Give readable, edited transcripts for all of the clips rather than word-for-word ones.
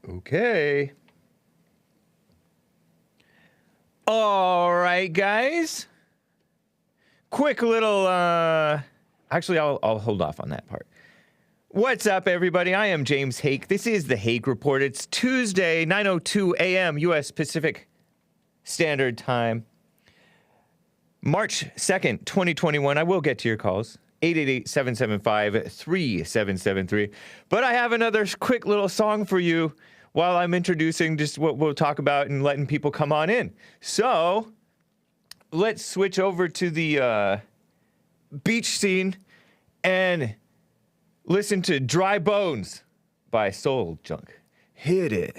Okay. All right, guys. Quick little, actually, I'll hold off on that part. What's up, everybody? I am James Hake. This is the Hake Report. It's Tuesday, 9:02 a.m. U.S. Pacific Standard Time. March 2nd, 2021. I will get to your calls. 888-775-3773. But I have another quick little song for you while I'm introducing just what we'll talk about and letting people come on in. So, let's switch over to the beach scene and listen to Dry Bones by Soul Junk. Hit it.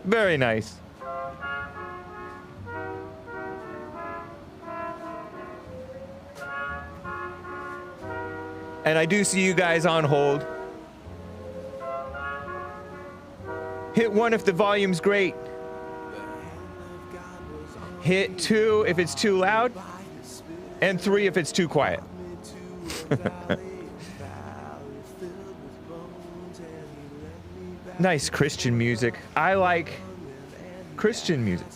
Very nice. And I do see you guys on hold. Hit 1 if the volume's great. Hit 2 if it's too loud. And 3 if it's too quiet. Nice Christian music. I like Christian music.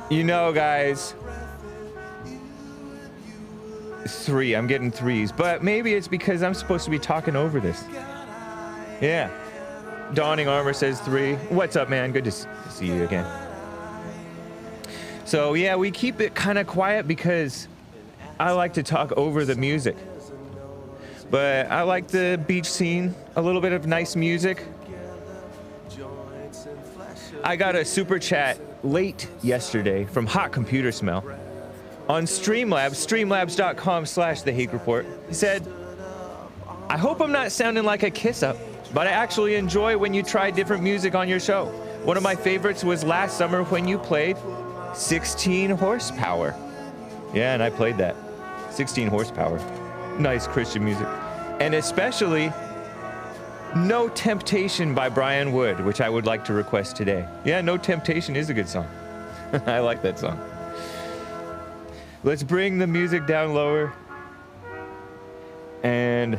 You know, guys, 3. I'm getting 3s, but maybe it's because I'm supposed to be talking over this. Yeah. Dawning Armor says 3. What's up, man? Good to see you again. So, yeah, we keep it kind of quiet because I like to talk over the music. But I like the beach scene, a little bit of nice music. I got a super chat late yesterday from Hot Computer Smell on Streamlabs, streamlabs.com/The Hake Report. He said, I hope I'm not sounding like a kiss up, but I actually enjoy when you try different music on your show. One of my favorites was last summer when you played 16 Horsepower. Yeah, and I played that. 16 Horsepower. Nice Christian music. And especially No Temptation by Brian Wood, which I would like to request today. Yeah, No Temptation is a good song. I like that song. Let's bring the music down lower. And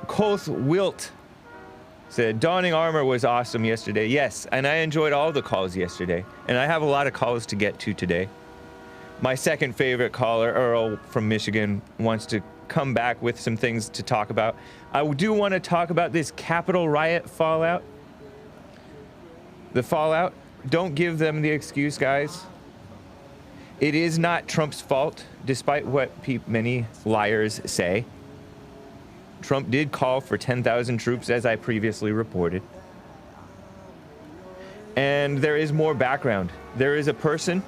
Koth Wilt said, Dawning Armor was awesome yesterday. Yes, and I enjoyed all the calls yesterday. And I have a lot of calls to get to today. My second favorite caller, Earl from Michigan, wants to come back with some things to talk about. I do want to talk about this Capitol riot fallout. The fallout. Don't give them the excuse, guys. It is not Trump's fault, despite what many liars say. Trump did call for 10,000 troops, as I previously reported. And there is more background. There is a person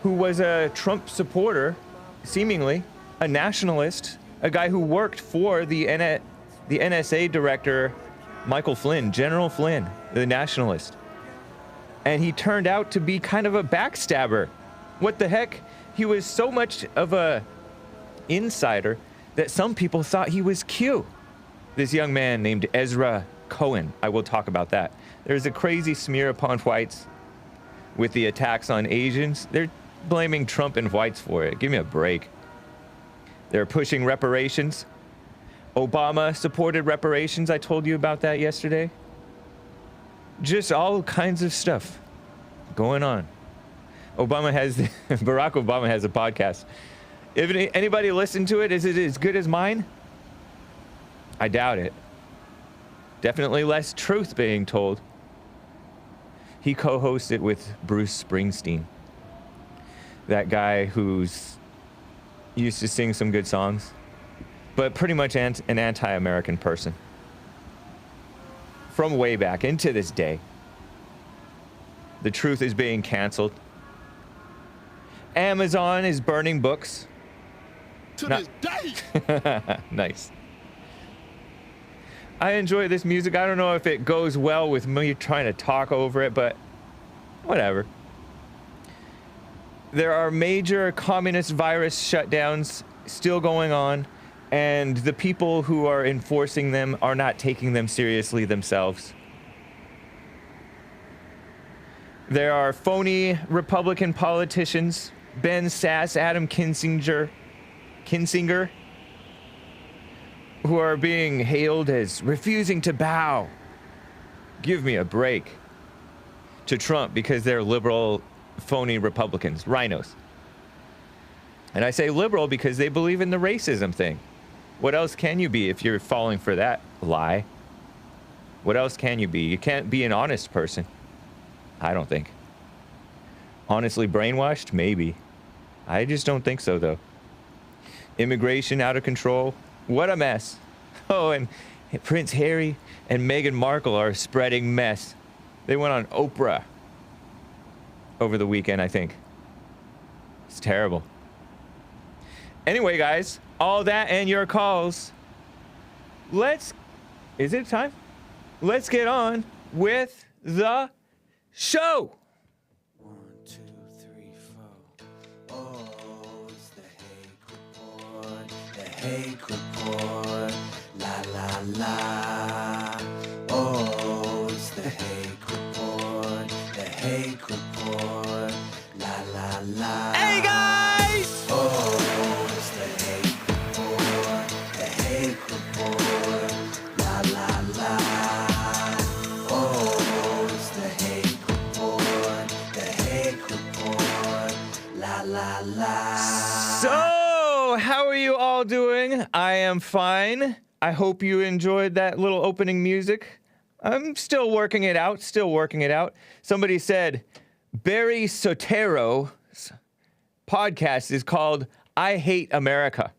who was a Trump supporter, seemingly a nationalist, a guy who worked for the NSA director, Michael Flynn, General Flynn, the nationalist. And he turned out to be kind of a backstabber. What the heck? He was so much of a insider that some people thought he was Q. This young man named Ezra Cohen. I will talk about that. There's a crazy smear upon whites with the attacks on Asians. They're blaming Trump and whites for it. Give me a break. They're pushing reparations. Obama supported reparations. I told you about that yesterday. Just all kinds of stuff going on. Barack Obama has a podcast. If anybody listened to it, is it as good as mine? I doubt it. Definitely less truth being told. He co-hosts it with Bruce Springsteen. That guy who's used to sing some good songs, but pretty much an anti-American person. From way back into this day. The truth is being canceled. Amazon is burning books. To this day! Nice. I enjoy this music. I don't know if it goes well with me trying to talk over it, but whatever. There are major communist virus shutdowns still going on. and the people who are enforcing them are not taking them seriously themselves. There are phony Republican politicians, Ben Sass, Adam Kinzinger, who are being hailed as refusing to bow. Give me a break. To Trump because they're liberal, phony Republicans, rhinos. And I say liberal because they believe in the racism thing. What else can you be if you're falling for that lie? What else can you be? You can't be an honest person. I don't think. Honestly brainwashed? Maybe. I just don't think so, though. Immigration out of control? What a mess. Oh, and Prince Harry and Meghan Markle are spreading mess. They went on Oprah over the weekend, I think. It's terrible. Anyway, guys, all that and your calls. Is it time? Let's get on with the show. 1, 2, 3, 4. Oh, it's the Hake Report. The Hake Report. La la la. Oh, it's the Hake Report. The Hake Report. La la la. Hey, guys! Oh, it's the Hake Report. The Hake Report. La la la. Oh, it's the Hake Report. The Hake Report. La la la. So, how are you all doing? I am fine. I hope you enjoyed that little opening music. I'm still working it out, Somebody said Barry Sotero's podcast is called I Hate America.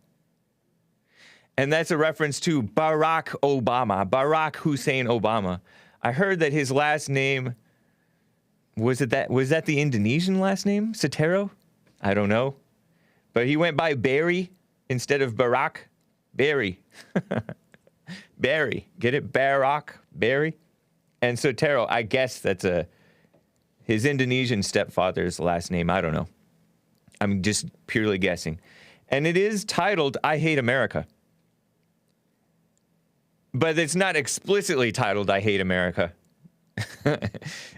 And that's a reference to Barack Hussein Obama. I heard that his last name, was that the Indonesian last name? Sotero? I don't know. But he went by Barry instead of Barack. Barry. Barry. Get it? Barack. Barry. And Sotero, I guess that's his Indonesian stepfather's last name. I don't know. I'm just purely guessing. And it is titled I Hate America. But it's not explicitly titled I Hate America.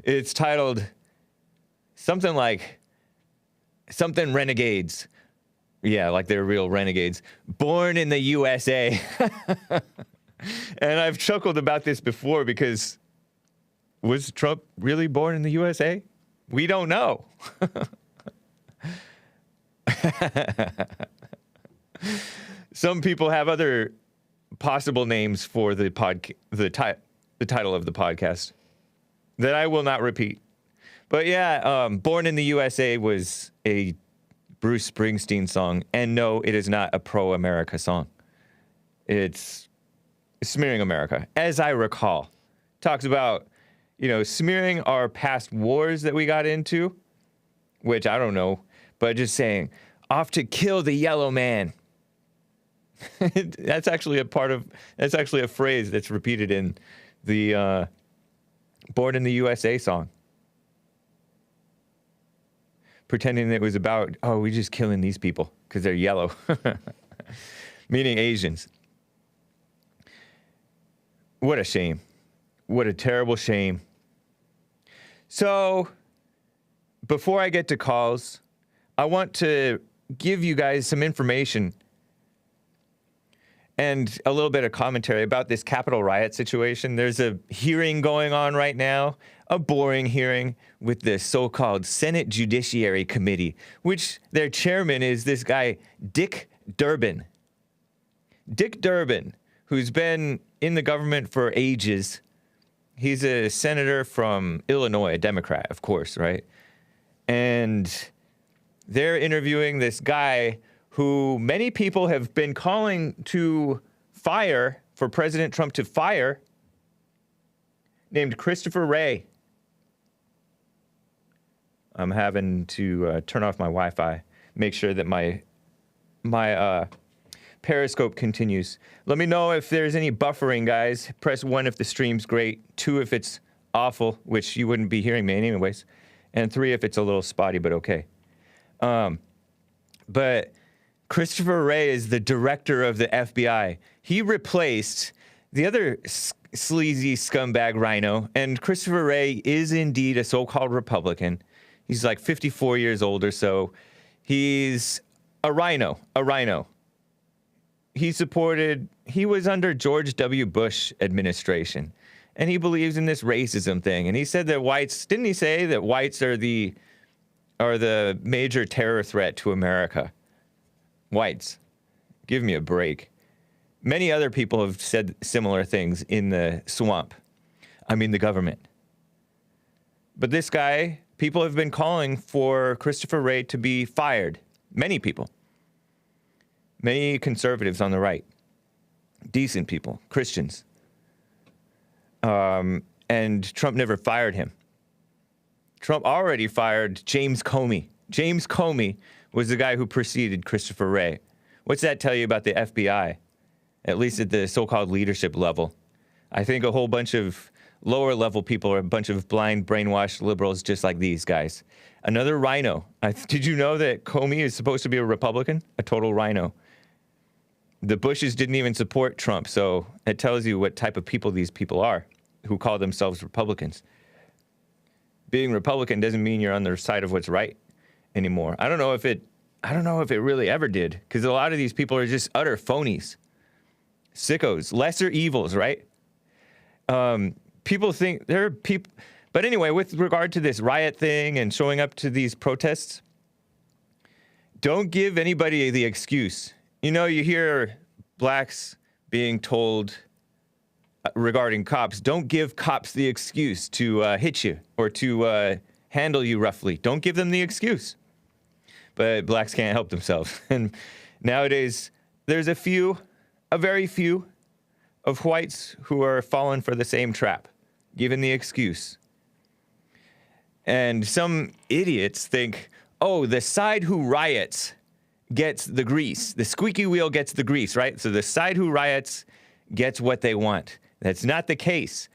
It's titled something like something renegades. Yeah, like they're real renegades. Born in the USA. And I've chuckled about this before because was Trump really born in the USA? We don't know. Some people have other possible names for the title of the podcast that I will not repeat. But yeah, Born in the USA was a Bruce Springsteen song, and no, it is not a pro-America song. It's smearing America, as I recall. Talks about, smearing our past wars that we got into, which I don't know, but just saying, off to kill the yellow man. That's actually a phrase that's repeated in the Born in the USA song. Pretending that it was about, we're just killing these people because they're yellow. Meaning Asians. What a shame. What a terrible shame. So, before I get to calls, I want to give you guys some information and a little bit of commentary about this Capitol riot situation. There's a hearing going on right now, a boring hearing with the so-called Senate Judiciary Committee, which their chairman is this guy, Dick Durbin. Dick Durbin, who's been in the government for ages. He's a senator from Illinois, a Democrat, of course, right? And they're interviewing this guy who many people have been calling to fire, for President Trump to fire, named Christopher Wray. I'm having to turn off my Wi-Fi, make sure that my Periscope continues. Let me know if there's any buffering, guys. Press 1 if the stream's great, 2 if it's awful, which you wouldn't be hearing me anyways, and 3 if it's a little spotty, but okay. But Christopher Wray is the director of the FBI. He replaced the other sleazy scumbag rhino, and Christopher Wray is indeed a so-called Republican. He's like 54 years old or so. He's a rhino. He was under George W. Bush administration, and he believes in this racism thing. And he said that didn't he say that whites are the major terror threat to America? Whites. Give me a break. Many other people have said similar things in the swamp. I mean, the government. But this guy, people have been calling for Christopher Wray to be fired. Many people. Many conservatives on the right. Decent people. Christians. And Trump never fired him. Trump already fired James Comey. James Comey was the guy who preceded Christopher Wray. What's that tell you about the FBI? At least at the so-called leadership level. I think a whole bunch of lower level people are a bunch of blind, brainwashed liberals just like these guys. Another rhino. Did you know that Comey is supposed to be a Republican? A total rhino. The Bushes didn't even support Trump, so it tells you what type of people these people are who call themselves Republicans. Being Republican doesn't mean you're on the side of what's right anymore. I don't know if it really ever did, because a lot of these people are just utter phonies. Sickos, lesser evils, right? People think there are people, but anyway, with regard to this riot thing and showing up to these protests, don't give anybody the excuse. You know, you hear blacks being told regarding cops, don't give cops the excuse to hit you or to handle you roughly. Don't give them the excuse. But blacks can't help themselves. And nowadays, there's a very few of whites who are falling for the same trap, given the excuse. And some idiots think, oh, the side who riots gets the grease. The squeaky wheel gets the grease, right? So the side who riots gets what they want. That's not the case.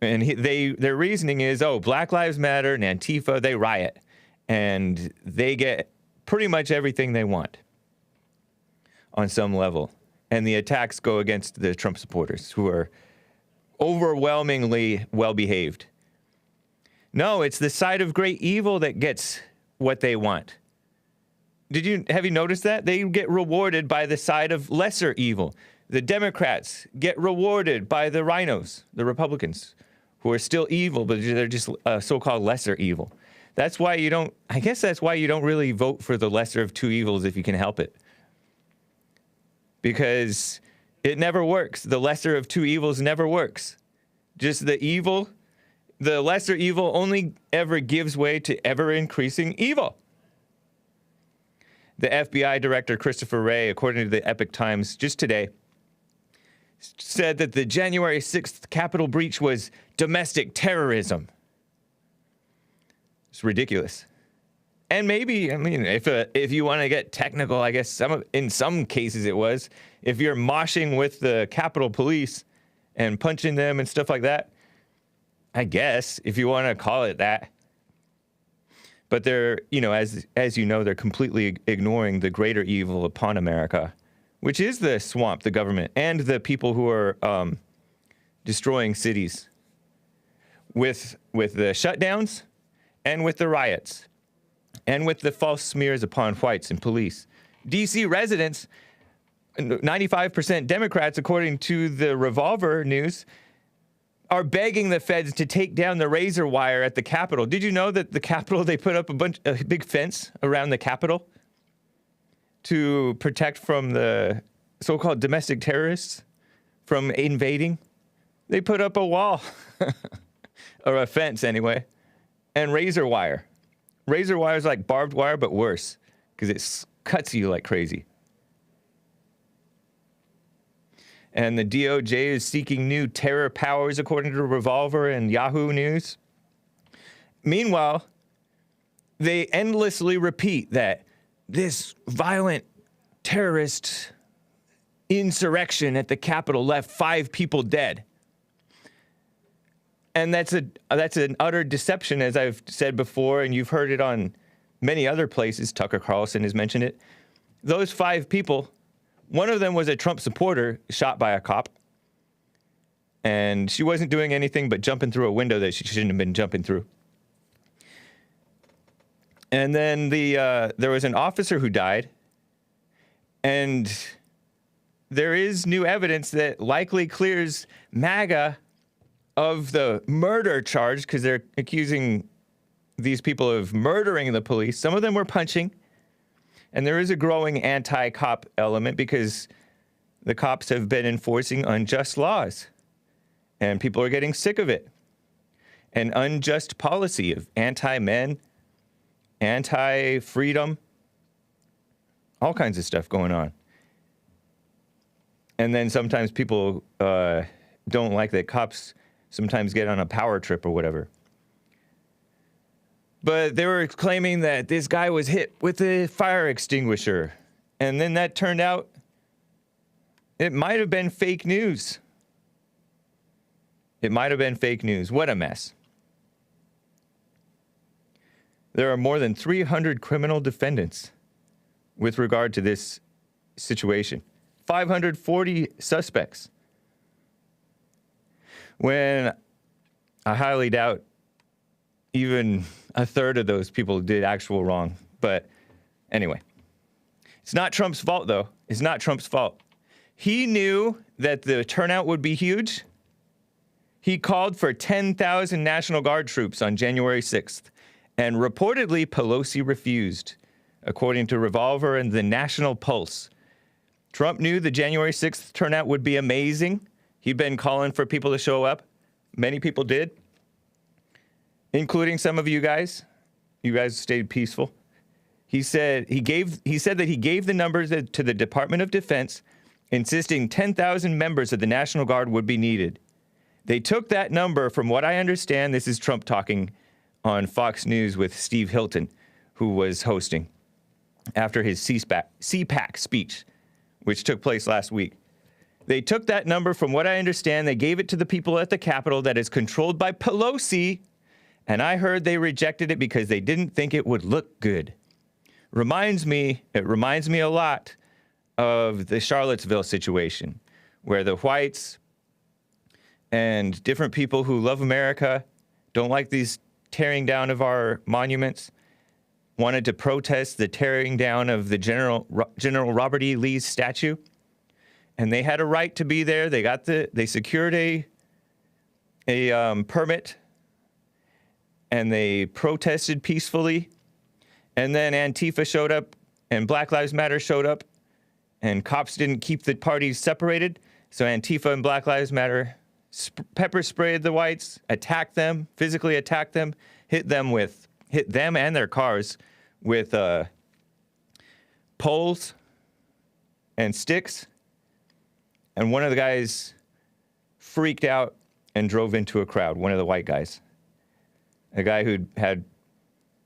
And their reasoning is, oh, Black Lives Matter and Antifa, they riot. And they get pretty much everything they want on some level. And the attacks go against the Trump supporters, who are overwhelmingly well-behaved. No, it's the side of great evil that gets what they want. Have you noticed that? They get rewarded by the side of lesser evil. The Democrats get rewarded by the rhinos, the Republicans, who are still evil, but they're just so-called lesser evil. That's why that's why you don't really vote for the lesser of two evils if you can help it. Because it never works. The lesser of two evils never works. Just the lesser evil only ever gives way to ever-increasing evil. The FBI director, Christopher Wray, according to the Epoch Times just today, said that the January 6th Capitol breach was domestic terrorism. It's ridiculous. And maybe, I mean, if you want to get technical, I guess in some cases it was. If you're moshing with the Capitol Police and punching them and stuff like that, I guess, if you want to call it that. But they're, as you know, they're completely ignoring the greater evil upon America, which is the swamp, the government, and the people who are destroying cities with the shutdowns and with the riots and with the false smears upon whites and police. D.C. residents, 95% Democrats, according to the Revolver News, are begging the feds to take down the razor wire at the Capitol. Did you know that the Capitol, they put up a big fence around the Capitol to protect from the so-called domestic terrorists from invading? They put up a wall, or a fence anyway, and razor wire. Razor wire is like barbed wire, but worse, because it cuts you like crazy. And the DOJ is seeking new terror powers, according to Revolver and Yahoo News. Meanwhile, they endlessly repeat that this violent terrorist insurrection at the Capitol left 5 people dead. And that's an utter deception, as I've said before, and you've heard it on many other places. Tucker Carlson has mentioned it. those 5 people, one of them was a Trump supporter shot by a cop. And she wasn't doing anything but jumping through a window that she shouldn't have been jumping through. And then there was an officer who died. And there is new evidence that likely clears MAGA of the murder charge, because they're accusing these people of murdering the police. Some of them were punching. And there is a growing anti-cop element because the cops have been enforcing unjust laws. And people are getting sick of it. An unjust policy of anti-men, anti-freedom, all kinds of stuff going on. And then sometimes people don't like that cops sometimes get on a power trip or whatever. But they were claiming that this guy was hit with a fire extinguisher. And then that turned out it might have been fake news. It might have been fake news. What a mess. There are more than 300 criminal defendants with regard to this situation. 540 suspects. When I highly doubt even a third of those people did actual wrong. But anyway, it's not Trump's fault, though. It's not Trump's fault. He knew that the turnout would be huge. He called for 10,000 National Guard troops on January 6th, and reportedly Pelosi refused, according to Revolver and the National Pulse. Trump knew the January 6th turnout would be amazing. He'd been calling for people to show up. Many people did, including some of you guys. You guys stayed peaceful. He said that he gave the numbers to the Department of Defense, insisting 10,000 members of the National Guard would be needed. They took that number, from what I understand, this is Trump talking on Fox News with Steve Hilton, who was hosting after his CPAC speech, which took place last week. They took that number, from what I understand, they gave it to the people at the Capitol that is controlled by Pelosi, and I heard they rejected it because they didn't think it would look good. It reminds me a lot of the Charlottesville situation, where the whites and different people who love America, don't like these tearing down of our monuments, wanted to protest the tearing down of the General Robert E. Lee's statue. And they had a right to be there. They secured a permit, and they protested peacefully. And then Antifa showed up, and Black Lives Matter showed up, and cops didn't keep the parties separated. So Antifa and Black Lives Matter pepper sprayed the whites, attacked them, physically attacked them, hit them and their cars with poles and sticks. And one of the guys freaked out and drove into a crowd, one of the white guys. A guy who'd had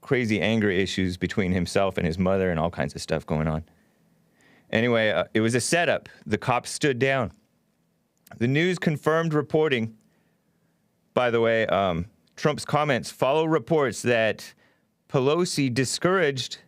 crazy anger issues between himself and his mother and all kinds of stuff going on. Anyway, it was a setup. The cops stood down. The news confirmed reporting, by the way, Trump's comments follow reports that Pelosi discouraged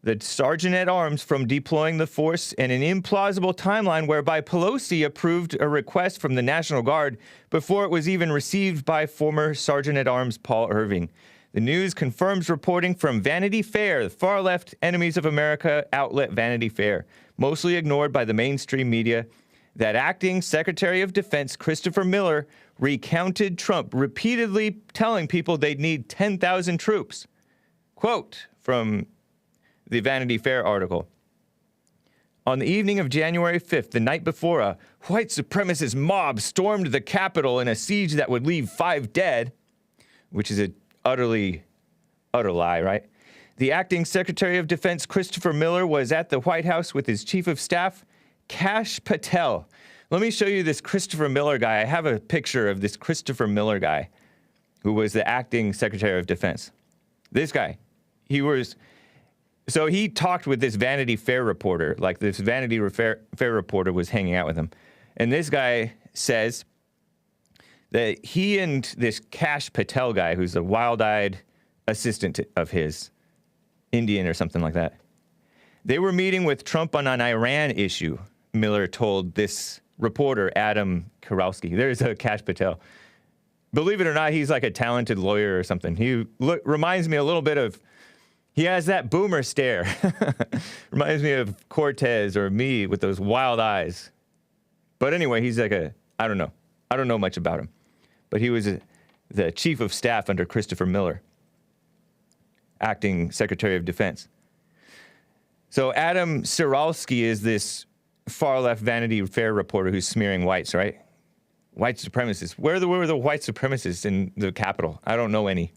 the Sergeant-at-Arms from deploying the force in an implausible timeline whereby Pelosi approved a request from the National Guard before it was even received by former Sergeant-at-Arms Paul Irving. The news confirms reporting from Vanity Fair, the far-left enemies of America outlet Vanity Fair, mostly ignored by the mainstream media, that acting Secretary of Defense Christopher Miller recounted Trump repeatedly telling people they'd need 10,000 troops. Quote from the Vanity Fair article. On the evening of January 5th, the night before, a white supremacist mob stormed the Capitol in a siege that would leave 5 dead, which is an utter lie, right? The acting Secretary of Defense Christopher Miller was at the White House with his Chief of Staff, Kash Patel. Let me show you this Christopher Miller guy. I have a picture of this Christopher Miller guy, who was the acting Secretary of Defense. This guy, so he talked with this Vanity Fair reporter, like this Vanity Fair reporter was hanging out with him. And this guy says that he and this Kash Patel guy, who's a wild-eyed assistant of his, Indian or something like that, They were meeting with Trump on an Iran issue, Miller told this reporter, Adam Karowski. There's a Kash Patel. Believe it or not, he's like a talented lawyer or something. He reminds me a little bit of, he has that boomer stare. Reminds me of Cortez or me with those wild eyes. But anyway, he's like I don't know. I don't know much about him. But he was the chief of staff under Christopher Miller, acting Secretary of Defense. So Adam Siralski is this far-left Vanity Fair reporter who's smearing whites, right? White supremacists. Where were the white supremacists in the Capitol? I don't know any.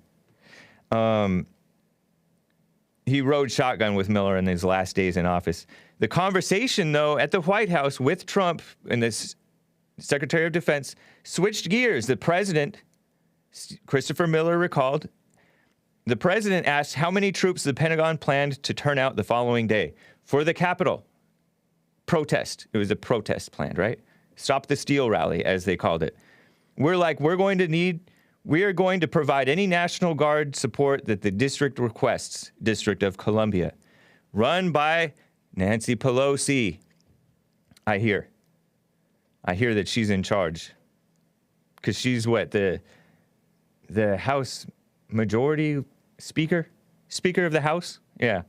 He rode shotgun with Miller in his last days in office. The conversation, though, at the White House with Trump and this Secretary of Defense switched gears. The president, Christopher Miller recalled, the president asked how many troops the Pentagon planned to turn out the following day for the Capitol protest. It was a protest planned, right? Stop the Steal rally, as they called it. We are going to provide any National Guard support that the district requests, District of Columbia, run by Nancy Pelosi. I hear that she's in charge because she's what, the House Majority Speaker of the House? Yeah.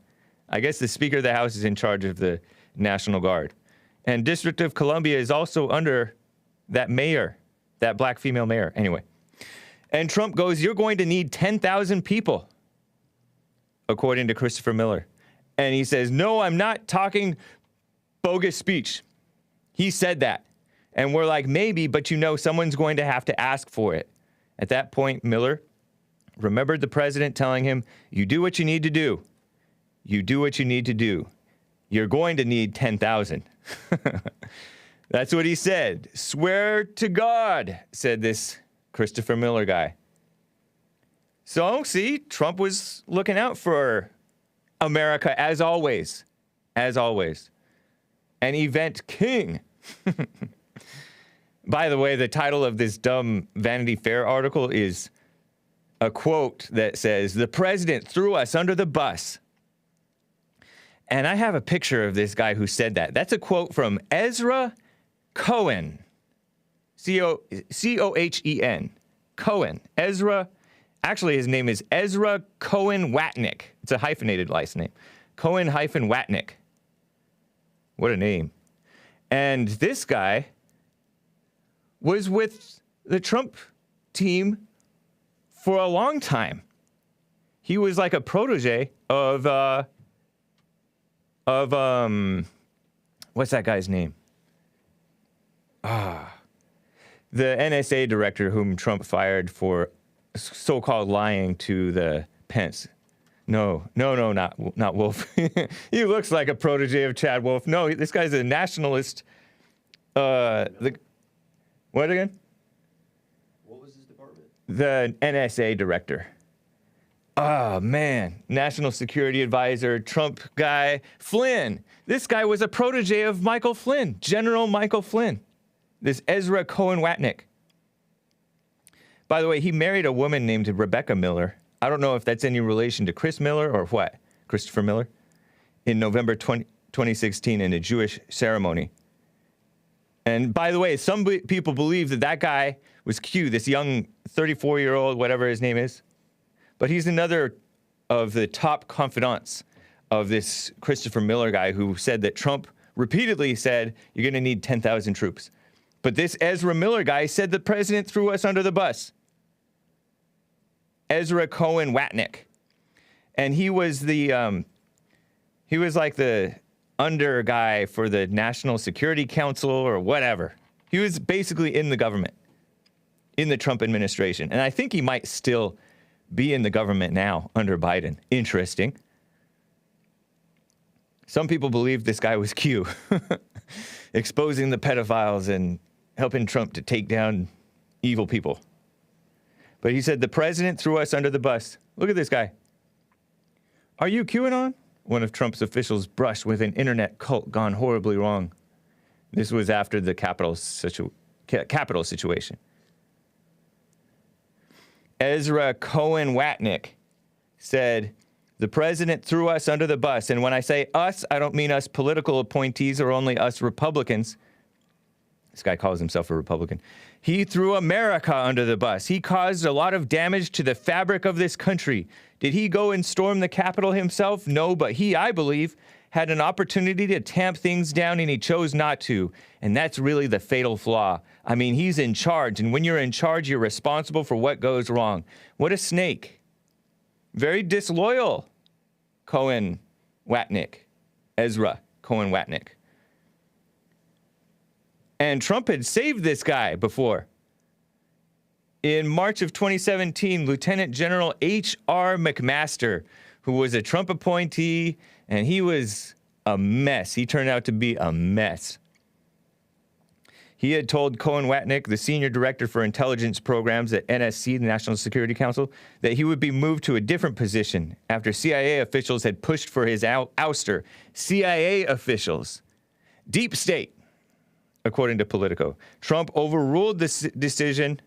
I guess the Speaker of the House is in charge of the National Guard. And District of Columbia is also under that mayor, that black female mayor. Anyway. And Trump goes, you're going to need 10,000 people, according to Christopher Miller. And he says, no, I'm not talking bogus speech. He said that. And we're like, maybe, but someone's going to have to ask for it. At that point, Miller remembered the president telling him, you do what you need to do. You do what you need to do. You're going to need 10,000. That's what he said. Swear to God, said this Christopher Miller guy. So, see, Trump was looking out for America as always. As always. An event king. By the way, the title of this dumb Vanity Fair article is a quote that says, the president threw us under the bus. And I have a picture of this guy who said that. That's a quote from Ezra Cohen. C-O-H-E-N. Cohen. Ezra. Actually, his name is Ezra Cohen-Watnick. It's a hyphenated last name. Cohen-Watnick. What a name. And this guy was with the Trump team for a long time. He was like a protege of what's that guy's name? The NSA director whom Trump fired for so-called lying to the Pence. No, not Wolf. He looks like a protege of Chad Wolf. No, this guy's a nationalist. What again? What was his department? The NSA director. Oh, man. National Security Advisor, Trump guy, Flynn. This guy was a protege of Michael Flynn, General Michael Flynn. This Ezra Cohen-Watnick. By the way, he married a woman named Rebecca Miller. I don't know if that's any relation to Chris Miller or what, Christopher Miller, in November 2016 in a Jewish ceremony. And by the way, some people believe that guy was Q, this young 34-year-old, whatever his name is. But he's another of the top confidants of this Christopher Miller guy who said that Trump repeatedly said, you're going to need 10,000 troops. But this Ezra Miller guy said the president threw us under the bus. Ezra Cohen-Watnick. And he was like the under guy for the National Security Council or whatever. He was basically in the government, in the Trump administration. And I think he might still be in the government now under Biden. Interesting. Some people believe this guy was Q, exposing the pedophiles and helping Trump to take down evil people. But he said the president threw us under the bus. Look at this guy. Are you QAnon? One of Trump's officials brushed with an internet cult gone horribly wrong. This was after the Capitol situation. Ezra Cohen-Watnick said The president threw us under the bus. And when I say us, I don't mean us political appointees or only us Republicans. This guy calls himself a Republican. He threw America under the bus. He caused a lot of damage to the fabric of this country. Did he go and storm the Capitol himself? No, but he, I believe, had an opportunity to tamp things down and he chose not to. And that's really the fatal flaw. I mean, he's in charge. And when you're in charge, you're responsible for what goes wrong. What a snake. Very disloyal. Cohen-Watnick. Ezra Cohen-Watnick. And Trump had saved this guy before. In March of 2017, Lieutenant General H.R. McMaster, who was a Trump appointee, and he was a mess. He turned out to be a mess. He had told Cohen-Watnick, the senior director for intelligence programs at NSC, the National Security Council, that he would be moved to a different position after CIA officials had pushed for his ouster. CIA officials. Deep state. According to Politico. Trump overruled this decision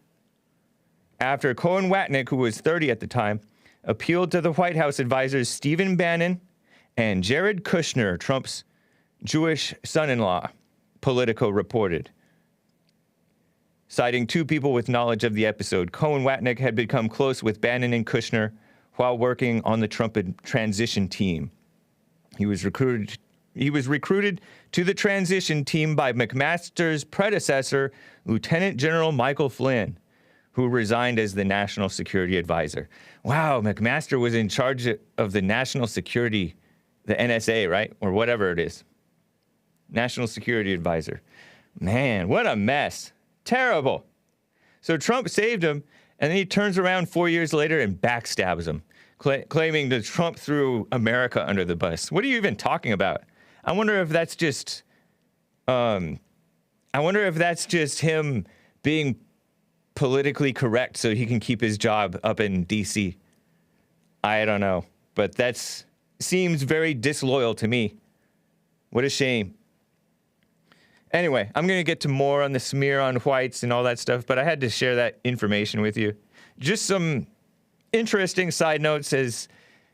after Cohen-Watnick, who was 30 at the time, appealed to the White House advisors Stephen Bannon and Jared Kushner, Trump's Jewish son-in-law, Politico reported. Citing two people with knowledge of the episode, Cohen-Watnick had become close with Bannon and Kushner while working on the Trump transition team. He was recruited to the transition team by McMaster's predecessor, Lieutenant General Michael Flynn, who resigned as the National Security Advisor. Wow, McMaster was in charge of the National Security, the NSA, right? Or whatever it is. National Security Advisor. Man, what a mess. Terrible. So Trump saved him, and then he turns around 4 years later and backstabs him, claiming that Trump threw America under the bus. What are you even talking about? I wonder if that's just him being politically correct so he can keep his job up in D.C. I don't know, but that seems very disloyal to me. What a shame. Anyway, I'm going to get to more on the smear on whites and all that stuff, but I had to share that information with you. Just some interesting side notes as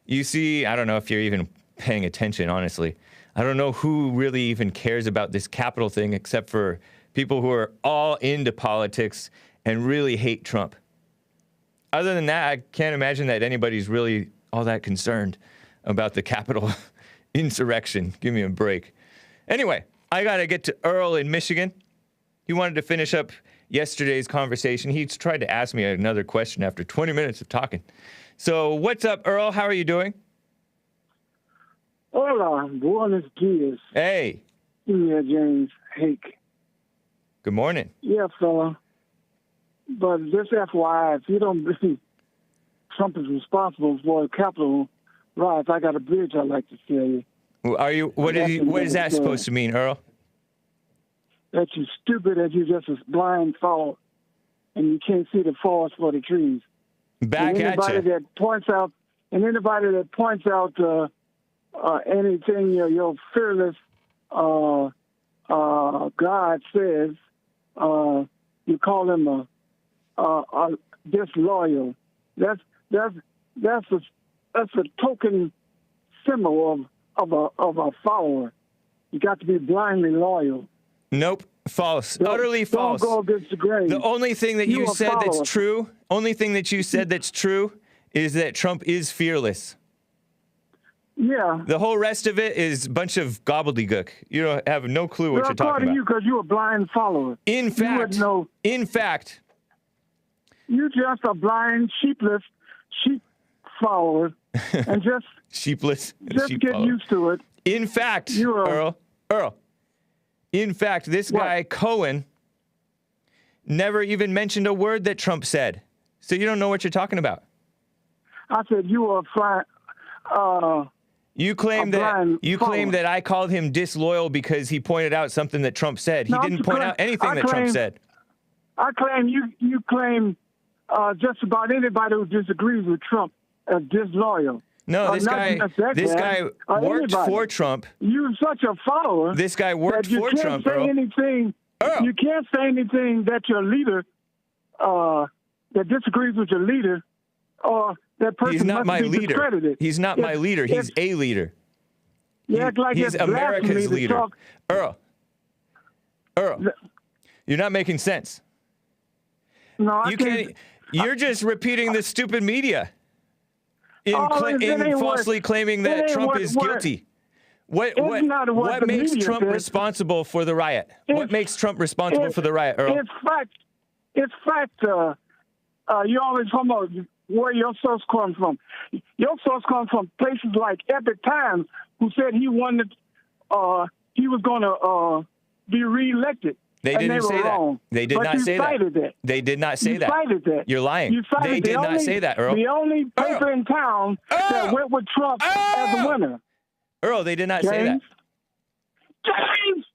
you see. I don't know if you're even paying attention, honestly. I don't know who really even cares about this Capitol thing except for people who are all into politics and really hate Trump. Other than that, I can't imagine that anybody's really all that concerned about the Capitol insurrection. Give me a break. Anyway, I got to get to Earl in Michigan. He wanted to finish up yesterday's conversation. He tried to ask me another question after 20 minutes of talking. So what's up, Earl? How are you doing? Hola, buenos dias. Hey. Yeah, James Hake. Good morning. Yeah, fella. But just FYI, if you don't believe Trump is responsible for the Capitol riots, I got a bridge I'd like to tell you. Are you? What is that supposed to mean, Earl? That you're stupid, that you're just a blind follower, and you can't see the forest for the trees. Back and at you. Anybody that points out anything your fearless God says, you call them a disloyal. That's a token symbol of a follower. You got to be blindly loyal. Nope, false. Utterly false. Don't go against the grain. The only thing that you said that's true, is that Trump is fearless. Yeah. The whole rest of it is a bunch of gobbledygook. You don't have no clue what you're talking about. You because you're a blind follower. In fact, you're just a blind, sheep follower, and just sheepless. Just get used to it. In fact, Earl. In fact, this guy Cohen never even mentioned a word that Trump said, so you don't know what you're talking about. I said you are You claim that I called him disloyal because he pointed out something that Trump said. He didn't point out anything that Trump said. I claim you claim just about anybody who disagrees with Trump as disloyal. No, this guy worked for Trump. You're such a follower. This guy worked for Trump, Earl. You can't say anything that your leader that disagrees with your leader, or that person He's not must my be leader. discredited. He's not my leader. He's a leader. You act like He's it's blasphemy America's to leader. talk- Earl, you're not making sense. No, I You can't. can't. You're just repeating the stupid media in, Oh, it ain't falsely what- claiming it that ain't Trump what- is what- guilty. What It's not what the makes media Trump says. responsible for the riot? What It's- makes Trump responsible it- for the riot, Earl? It's fact. It's fact. You always talk about where your source comes from. Your source comes from places like Epic Times, who said he wanted, he was going to be reelected. They and didn't they were say that. wrong. They did But not you say cited that. They did not say you that. cited that. You're lying. You cited They did not say that, Earl. The only paper Earl. in town that Earl. went with Trump as a winner. Earl, they did not say that. James!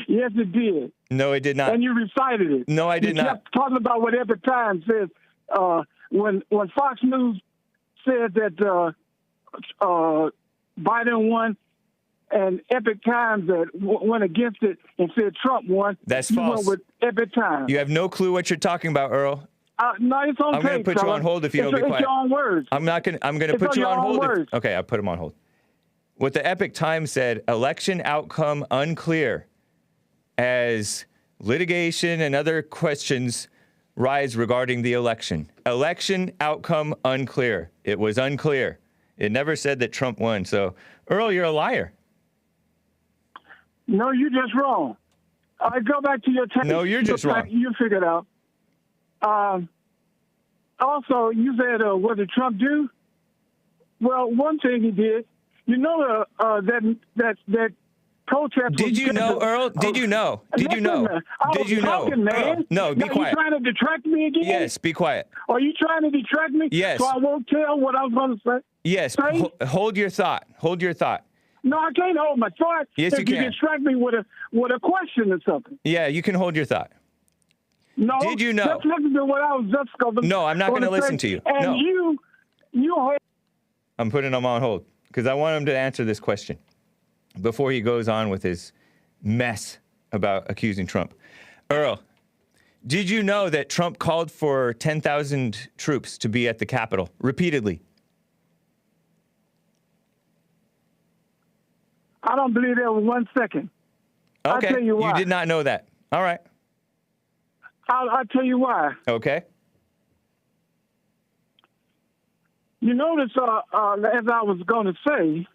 Yes, it did. No, it did not. And you recited it. No, I did you not. kept talking about what Epic Times says. When Fox News said that Biden won, and Epic Times that went against it and said Trump won. That's you false. Went with Epic Times. You have no clue what you're talking about, Earl. No, it's on I'm going to tape, put you fella. on hold if you don't be It's quiet. your own words. I'm going to It's put you your on own hold. words. Okay, I put him on hold. What the Epic Times said, election outcome unclear as litigation and other questions rise regarding the election. Election outcome unclear. It was unclear. It never said that Trump won. So, Earl, you're a liar. No, you're just wrong. Go back to your tape. No, you're just wrong. You figured out. Also, you said, what did Trump do? Well, one thing he did, you know, that protest. Did you know, Earl? Did you know? Did you know? Did you know? Man. No, be quiet. Are you trying to detract me again? Yes, be quiet. Are you trying to detract me? Yes. So I won't tell what I was going to say? Yes, hold your thought. Hold your thought. No, I can't hold my thought. Yes, if you can. distract me with a question or something. Yeah, you can hold your thought. No. Did you know? Just listen to what I was just going to No, I'm not going to listen to you. And No. you hold. I'm putting him on hold because I want him to answer this question before he goes on with his mess about accusing Trump. Earl, did you know that Trump called for 10,000 troops to be at the Capitol repeatedly? I don't believe that was 1 second. Okay, I'll tell you why. did not know that. All right. I'll tell you why. Okay. You notice, as I was going to say,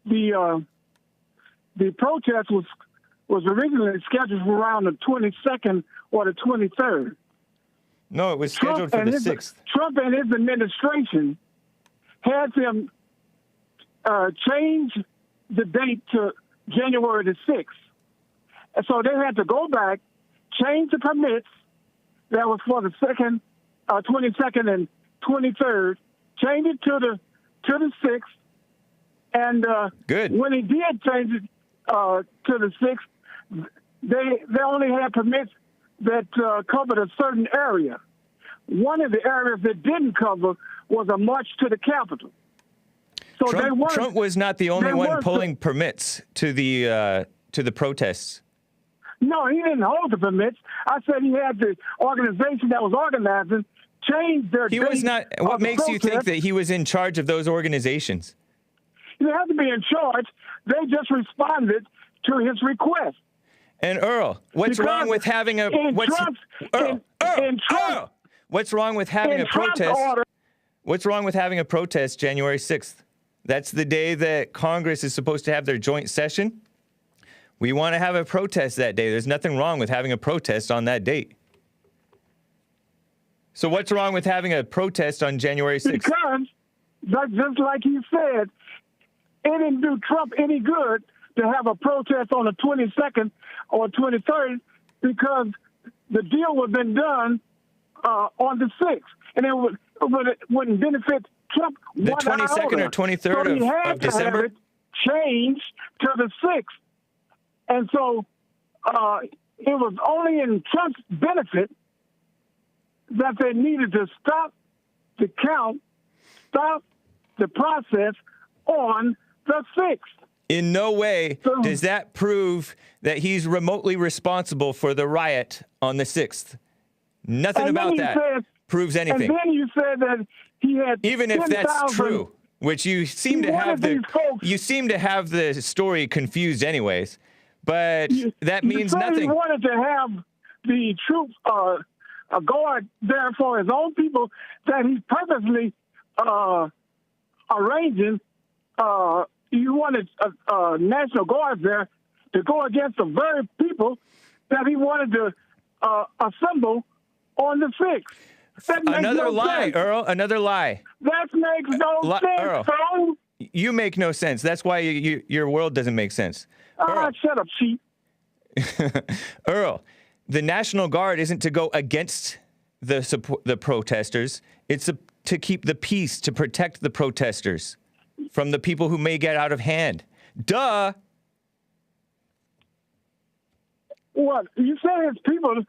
the protest was originally scheduled for around the 22nd or the 23rd. No, it was scheduled for the 6th. Trump and his administration had them change the date to January the 6th. And so they had to go back, change the permits that was for the 22nd and 23rd, change it to the 6th. And Good. when he did change it to the 6th, they only had permits that covered a certain area. One of the areas that didn't cover was a march to the Capitol. So Trump was not the only one pulling permits to the protests. No, he didn't hold the permits. I said he had the organization that was organizing change their He date was not. of What the makes you think protest. that he was in charge of those organizations? He didn't have to be in charge. They just responded to his request. And Earl, what's Because wrong with having a in Trump's- Earl, in Trump- Earl, what's wrong with having in a Trump's protest? order- What's wrong with having a protest January 6th? That's the day that Congress is supposed to have their joint session. We want to have a protest that day. There's nothing wrong with having a protest on that date. So what's wrong with having a protest on January 6th? Because, just like you said, it didn't do Trump any good to have a protest on the 22nd or 23rd because the deal would have been done on the 6th. And it wouldn't benefit Trump The one 22nd iota. or 23rd So he had of to December? have it changed to the 6th. And so it was only in Trump's benefit that they needed to stop the count, stop the process on the 6th. In no way does that prove that he's remotely responsible for the riot on the 6th. Nothing And then about he that said- proves And anything. then you said that he had Even if that's 10,000 true, which you seem He to have wanted these folks- you seem to have the story confused anyways. But that means you said nothing. He wanted to have the troops a guard there for his own people that he purposely arranging. You wanted National Guards there to go against the very people that he wanted to assemble on the 6th. That makes Another no lie, sense. Earl. Another lie. That makes no sense, Earl. bro. You make no sense. That's why your world doesn't make sense. Earl. Shut up, cheap. Earl, the National Guard isn't to go against the protesters. It's to keep the peace, to protect the protesters from the people who may get out of hand. Duh. What? You said his people is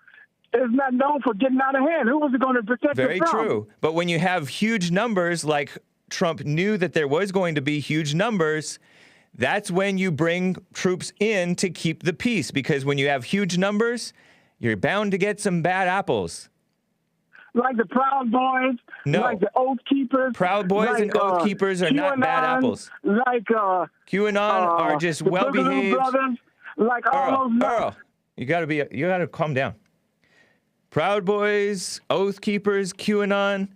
not known for getting out of hand. Who was it going to protect Very them from? true. But when you have huge numbers, like Trump knew that there was going to be huge numbers, that's when you bring troops in to keep the peace. Because when you have huge numbers, you're bound to get some bad apples. Like the Proud Boys, No. like the Oath Keepers. Proud Boys like, and Oath Keepers are not bad QAnon, apples. Like QAnon are just the well-behaved. Boogaloo Brothers, like all those. Earl, you gotta calm down. Proud Boys, Oath Keepers, QAnon.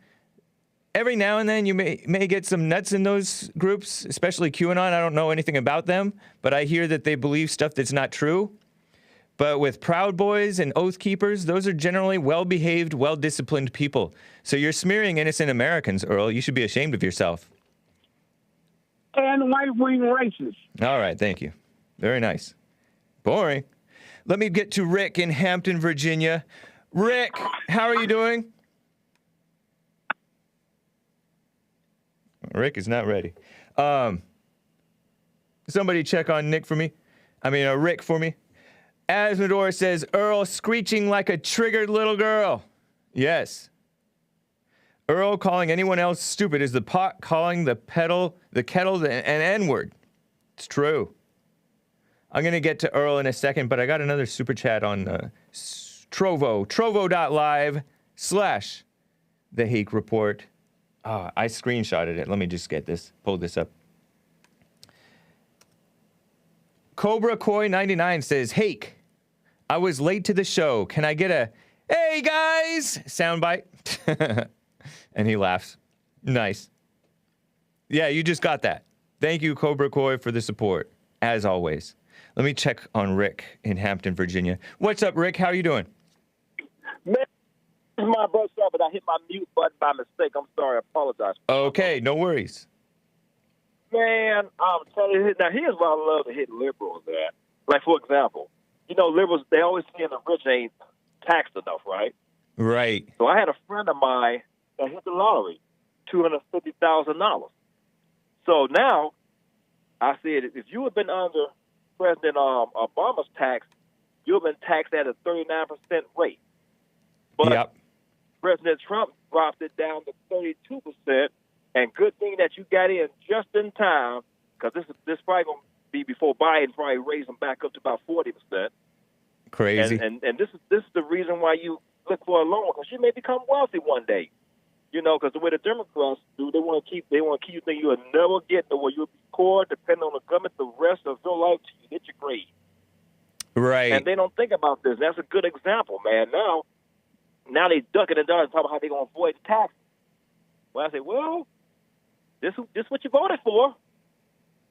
Every now and then you may get some nuts in those groups, especially QAnon. I don't know anything about them, but I hear that they believe stuff that's not true. But with Proud Boys and Oath Keepers, those are generally well-behaved, well-disciplined people. So you're smearing innocent Americans, Earl. You should be ashamed of yourself. And right-wing racists. All right, thank you. Very nice. Boring. Let me get to Rick in Hampton, Virginia. Rick, how are you doing? Rick is not ready. Somebody check on Rick for me. Asmodor says, Earl screeching like a triggered little girl. Yes. Earl calling anyone else stupid is the pot calling the kettle an N-word. It's true. I'm going to get to Earl in a second, but I got another super chat on trovo.live/the Hake Report. I screenshotted it. Let me just pull this up. Cobra Koi 99 says, Hake, I was late to the show. Can I get a, hey guys, soundbite? And he laughs. Nice. Yeah, you just got that. Thank you, Cobra Koi, for the support, as always. Let me check on Rick in Hampton, Virginia. What's up, Rick? How are you doing? Man, this is my brother, but I hit my mute button by mistake. I'm sorry. I apologize. Okay, no worries. Man, I'm telling you, now here's why I love to hit liberals at. Like, for example, liberals, they always say the rich ain't taxed enough, right? Right. So I had a friend of mine that hit the lottery, $250,000. So now, I said, if you had been under President Obama's tax, you have been taxed at a 39% rate. But Yep. President Trump dropped it down to 32%, and good thing that you got in just in time, because this probably going to be before Biden probably raise them back up to about 40%. Crazy. And this is the reason why you look for a loan, because you may become wealthy one day. Because the way the Democrats do, they want to keep you thinking you'll never get to where you'll be poor, depending on the government, the rest of your life till you get your grade. Right. And they don't think about this. That's a good example, man. Now they ducking and dodging, talking about how they're going to avoid taxes. Well, I say, this is what you voted for.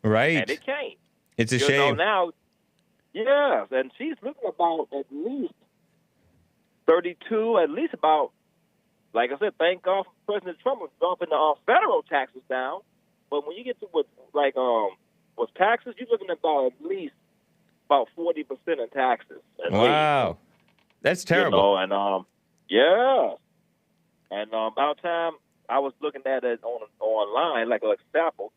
Right. And it can't. It's a shame. Now, yes, and she's looking about at least 32, at least about, like I said, thank God for President Trump was dropping the federal taxes down. But when you get to with taxes, you're looking at about least about 40% in taxes. Wow. That's terrible. Yeah. And about time I was looking at it online, like an example,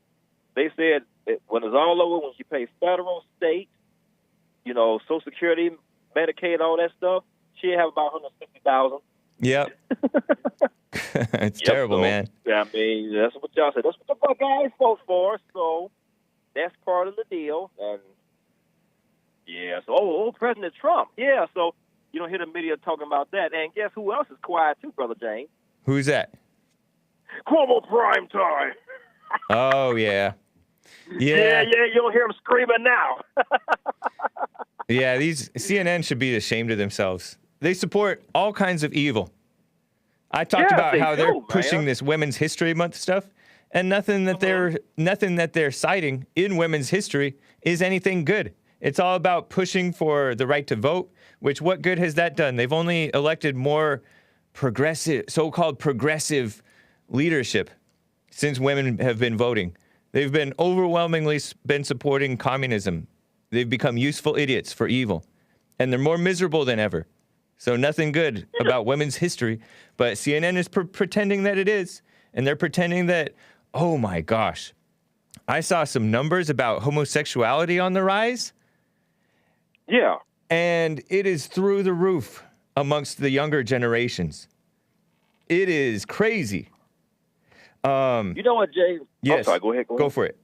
they said when it's all over, when you pay federal, state, Social Security, Medicaid, all that stuff, she'll have about $150,000. Yep. It's terrible, man. Yeah, I mean, that's what y'all said. That's what the guys vote for, so that's part of the deal. And, yeah, so, President Trump. Yeah, so, You don't hear the media talking about that. And guess who else is quiet too, Brother James? Who's that? Cuomo prime time. Oh, yeah. Yeah, you don't hear them screaming now. Yeah, these CNN should be ashamed of themselves. They support all kinds of evil. I talked about how they're pushing this Women's History Month stuff, and nothing that they're citing in women's history is anything good. It's all about pushing for the right to vote, which what good has that done? They've only elected more progressive, so-called progressive leadership since women have been voting. They've been overwhelmingly been supporting communism. They've become useful idiots for evil, and they're more miserable than ever. So nothing good about women's history, but CNN is pretending that it is, and they're pretending that, oh my gosh, I saw some numbers about homosexuality on the rise. Yeah. And it is through the roof amongst the younger generations. It is crazy. You know what, Jay? Yes. I'm sorry, go ahead. Go for it.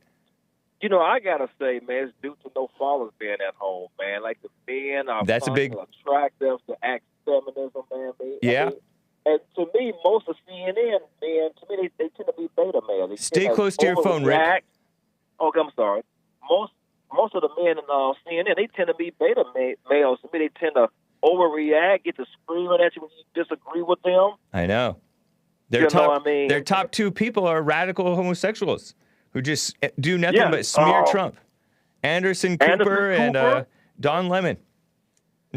You know, I got to say, man, it's due to no fathers being at home, man. Like, the men are attractive to act feminism, man. Yeah. And to me, most of CNN, man, to me, they tend to be beta males. Stay close to your phone, Rick. Okay, I'm sorry. Most of the men in CNN, they tend to be beta males. To me, they tend to overreact, get to screaming at you when you disagree with them. I know. Their top two people are radical homosexuals who just do nothing but smear Trump. Anderson Cooper and Don Lemon.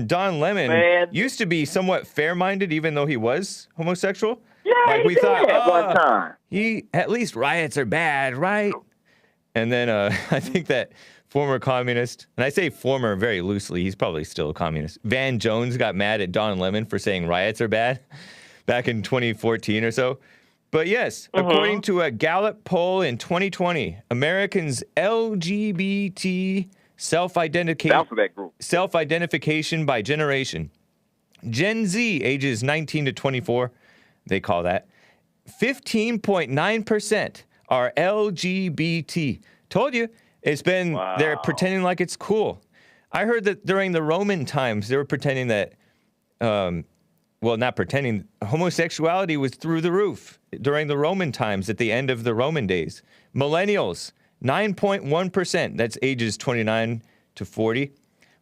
Don Lemon used to be somewhat fair-minded, even though he was homosexual. Yeah, like we thought, at one time. He at least riots are bad, right? And then I think that former communist, and I say former very loosely, he's probably still a communist. Van Jones got mad at Don Lemon for saying riots are bad back in 2014 or so. But yes, according to a Gallup poll in 2020, Americans' LGBT self-identification by generation, Gen Z, ages 19 to 24, they call that, 15.9% are LGBT. Told you, it's been, they're pretending like it's cool. I heard that during the Roman times, they were pretending that, well, not pretending, homosexuality was through the roof during the Roman times at the end of the Roman days. Millennials, 9.1%, that's ages 29 to 40,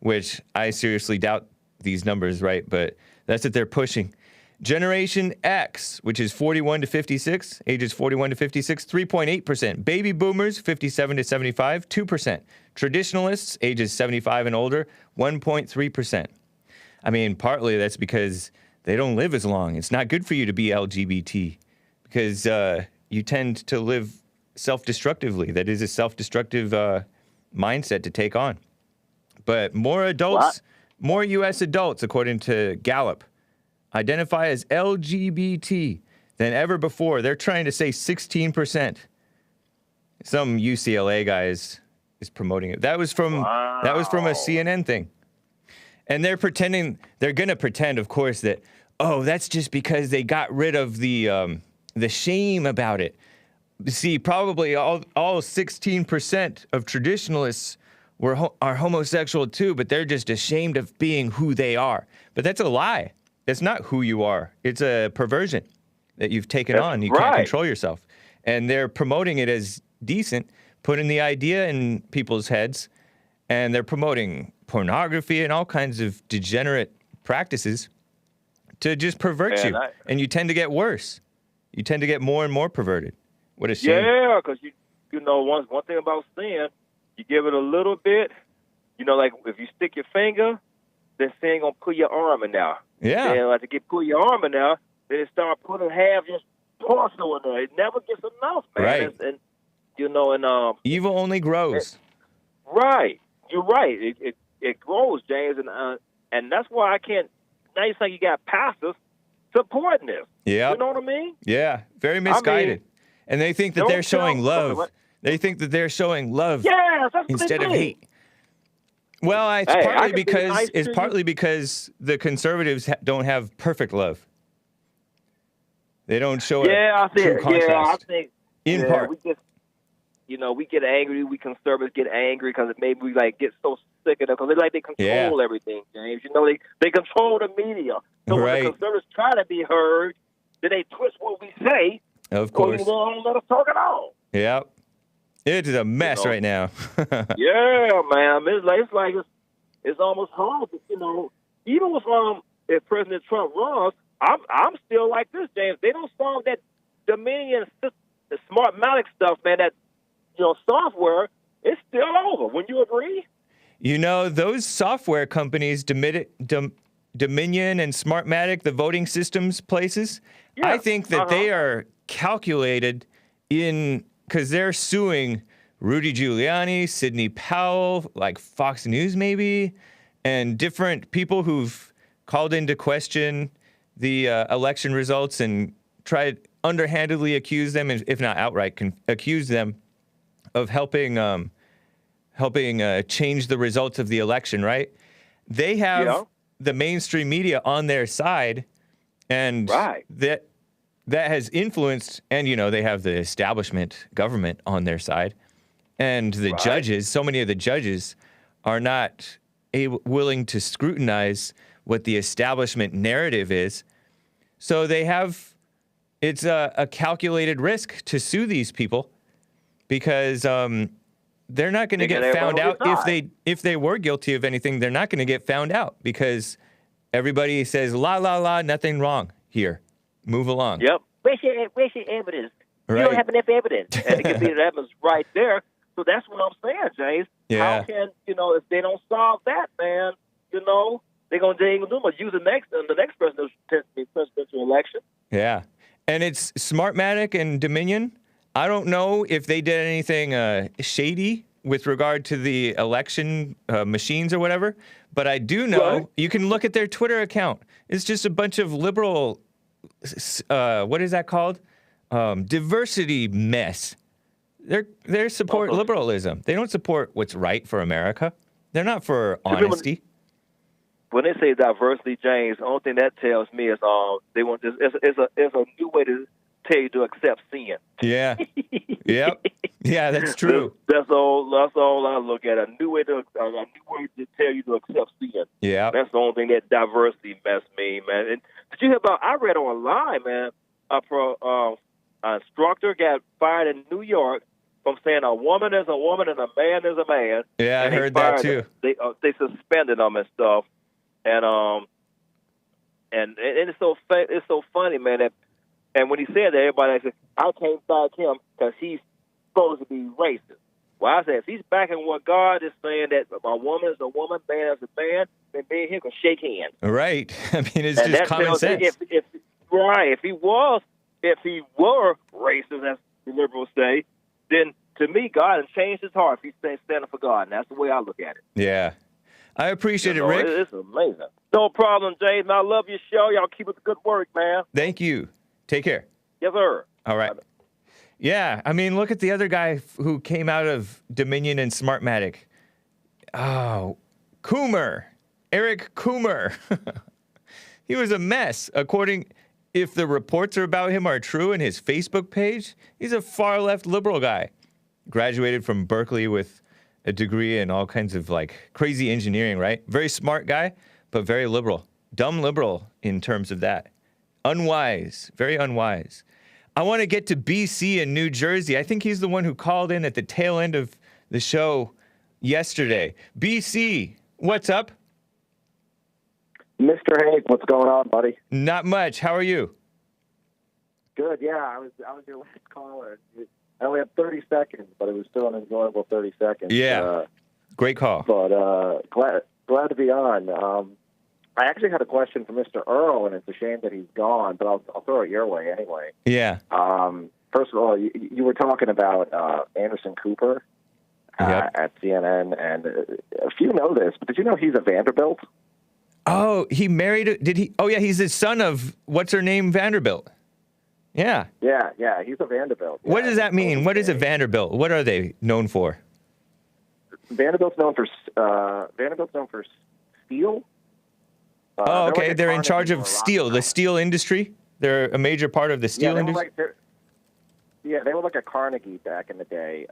which I seriously doubt these numbers, right? But that's what they're pushing. Generation X, which is 41 to 56, ages 41 to 56, 3.8%. Baby boomers, 57 to 75, 2%. Traditionalists, ages 75 and older, 1.3%. I mean, partly that's because they don't live as long. It's not good for you to be LGBT because you tend to live self-destructively. That is a self-destructive mindset to take on. But more adults, more U.S. adults, according to Gallup, identify as LGBT than ever before. They're trying to say 16%. Some UCLA guy is promoting it. That was from a CNN thing. And they're pretending, they're going to pretend, of course, that, oh, that's just because they got rid of the shame about it. See, probably all 16% of traditionalists are homosexual too, but they're just ashamed of being who they are. But that's a lie. It's not who you are. It's a perversion that you've taken on. You can't control yourself. And they're promoting it as decent, putting the idea in people's heads, and they're promoting pornography and all kinds of degenerate practices to just pervert you. And you tend to get worse. You tend to get more and more perverted. What a shame. Yeah, because you know, one thing about sin, you give it a little bit, you know, like if you stick your finger, then sin gonna pull your arm in there. Yeah. And like to pull your arm in there, then it start putting half your torso in there. It never gets enough, man. Right. And you know, and evil only grows. Right. You're right. It grows, James, and that's why I can't. Now you say you got pastors supporting this. Yeah. You know what I mean? Yeah. Very misguided. And they think that they're showing love. They think that they're showing love instead of hate. Well, it's partly because the conservatives don't have perfect love. They don't show a true contrast. Yeah, I think in part. We get angry. We conservatives get angry because maybe we like get so sick of them because they control everything, James. You know, they control the media. So when the conservatives try to be heard, then they twist what we say. Of course. So they don't let us talk at all. Yep. It is a mess right now. Yeah, man. It's almost hard. But, you know, even with if President Trump runs, I'm still like this, James. They don't solve that Dominion, the Smartmatic stuff, man. That software. It's still over. Wouldn't you agree? You know, those software companies, Dominion and Smartmatic, the voting systems places, I think that they are calculated because they're suing Rudy Giuliani, Sidney Powell, like Fox News maybe, and different people who've called into question the election results and tried underhandedly accuse them, if not outright accuse them of helping change the results of the election, right? They have the mainstream media on their side, and that has influenced, and they have the establishment government on their side, and the judges. So many of the judges are not willing to scrutinize what the establishment narrative is. So it's a calculated risk to sue these people because they're not going to get found out if they were guilty of anything. They're not going to get found out because everybody says, la, la, la, nothing wrong here. Move along. Yep. Where's your evidence? Right. You don't have enough evidence. And it can be the evidence right there. So that's what I'm saying, James. Yeah. How can, if they don't solve that, man, they're going to do much. Use the next presidential election. Yeah. And it's Smartmatic and Dominion. I don't know if they did anything shady with regard to the election machines or whatever, but I do know you can look at their Twitter account. It's just a bunch of liberal, what is that called? Diversity mess. They support liberalism. They don't support what's right for America. They're not for honesty. When they say diversity, James, the only thing that tells me is they want this. It's a new way to tell you to accept sin. Yeah. Yep. Yeah, that's true. That's all I look at. A new way to tell you to accept sin. Yeah. That's the only thing that diversity mess me, man. And did you hear about? I read online, man. An instructor got fired in New York from saying a woman is a woman and a man is a man. Yeah, I heard that too. They suspended them and stuff, and it's so funny, man. And when he said that, everybody said, "I can't back him because he's supposed to be racist." Well, I said, if he's backing what God is saying, that a woman is a woman, man is a man, then me and him can shake hands. Right. I mean, it's just common sense. If he were racist, as the liberals say, then to me, God has changed his heart if he's standing for God, and that's the way I look at it. Yeah. I appreciate it, Rick. It's amazing. No problem, James. I love your show. Y'all keep up the good work, man. Thank you. Take care. Yes, sir. All right. Yeah, I mean, look at the other guy who came out of Dominion and Smartmatic. Oh, Coomer. Eric Coomer. He was a mess. If the reports about him are true in his Facebook page, he's a far-left liberal guy. Graduated from Berkeley with a degree in all kinds of, crazy engineering, right? Very smart guy, but very liberal. Dumb liberal in terms of that. Unwise. Very unwise. I want to get to BC in New Jersey. I think he's the one who called in at the tail end of the show yesterday. BC, what's up? Mr. Hake, what's going on, buddy? Not much. How are you? Good, yeah. I was your last caller. I only had 30 seconds, but it was still an enjoyable 30 seconds. Yeah, great call. But glad to be on. I actually had a question for Mr. Earl, and it's a shame that he's gone, but I'll throw it your way anyway. Yeah. First of all, you were talking about Anderson Cooper at CNN, and a few know this, but did you know he's a Vanderbilt? Oh, he married, did he? Oh, yeah, he's the son of, what's her name, Vanderbilt. Yeah. Yeah, he's a Vanderbilt. What does that mean? What is a Vanderbilt? What are they known for? Vanderbilt's known for steel. Oh, okay. They're in charge of steel, the steel industry. They're a major part of the steel industry. they were like a Carnegie back in the day,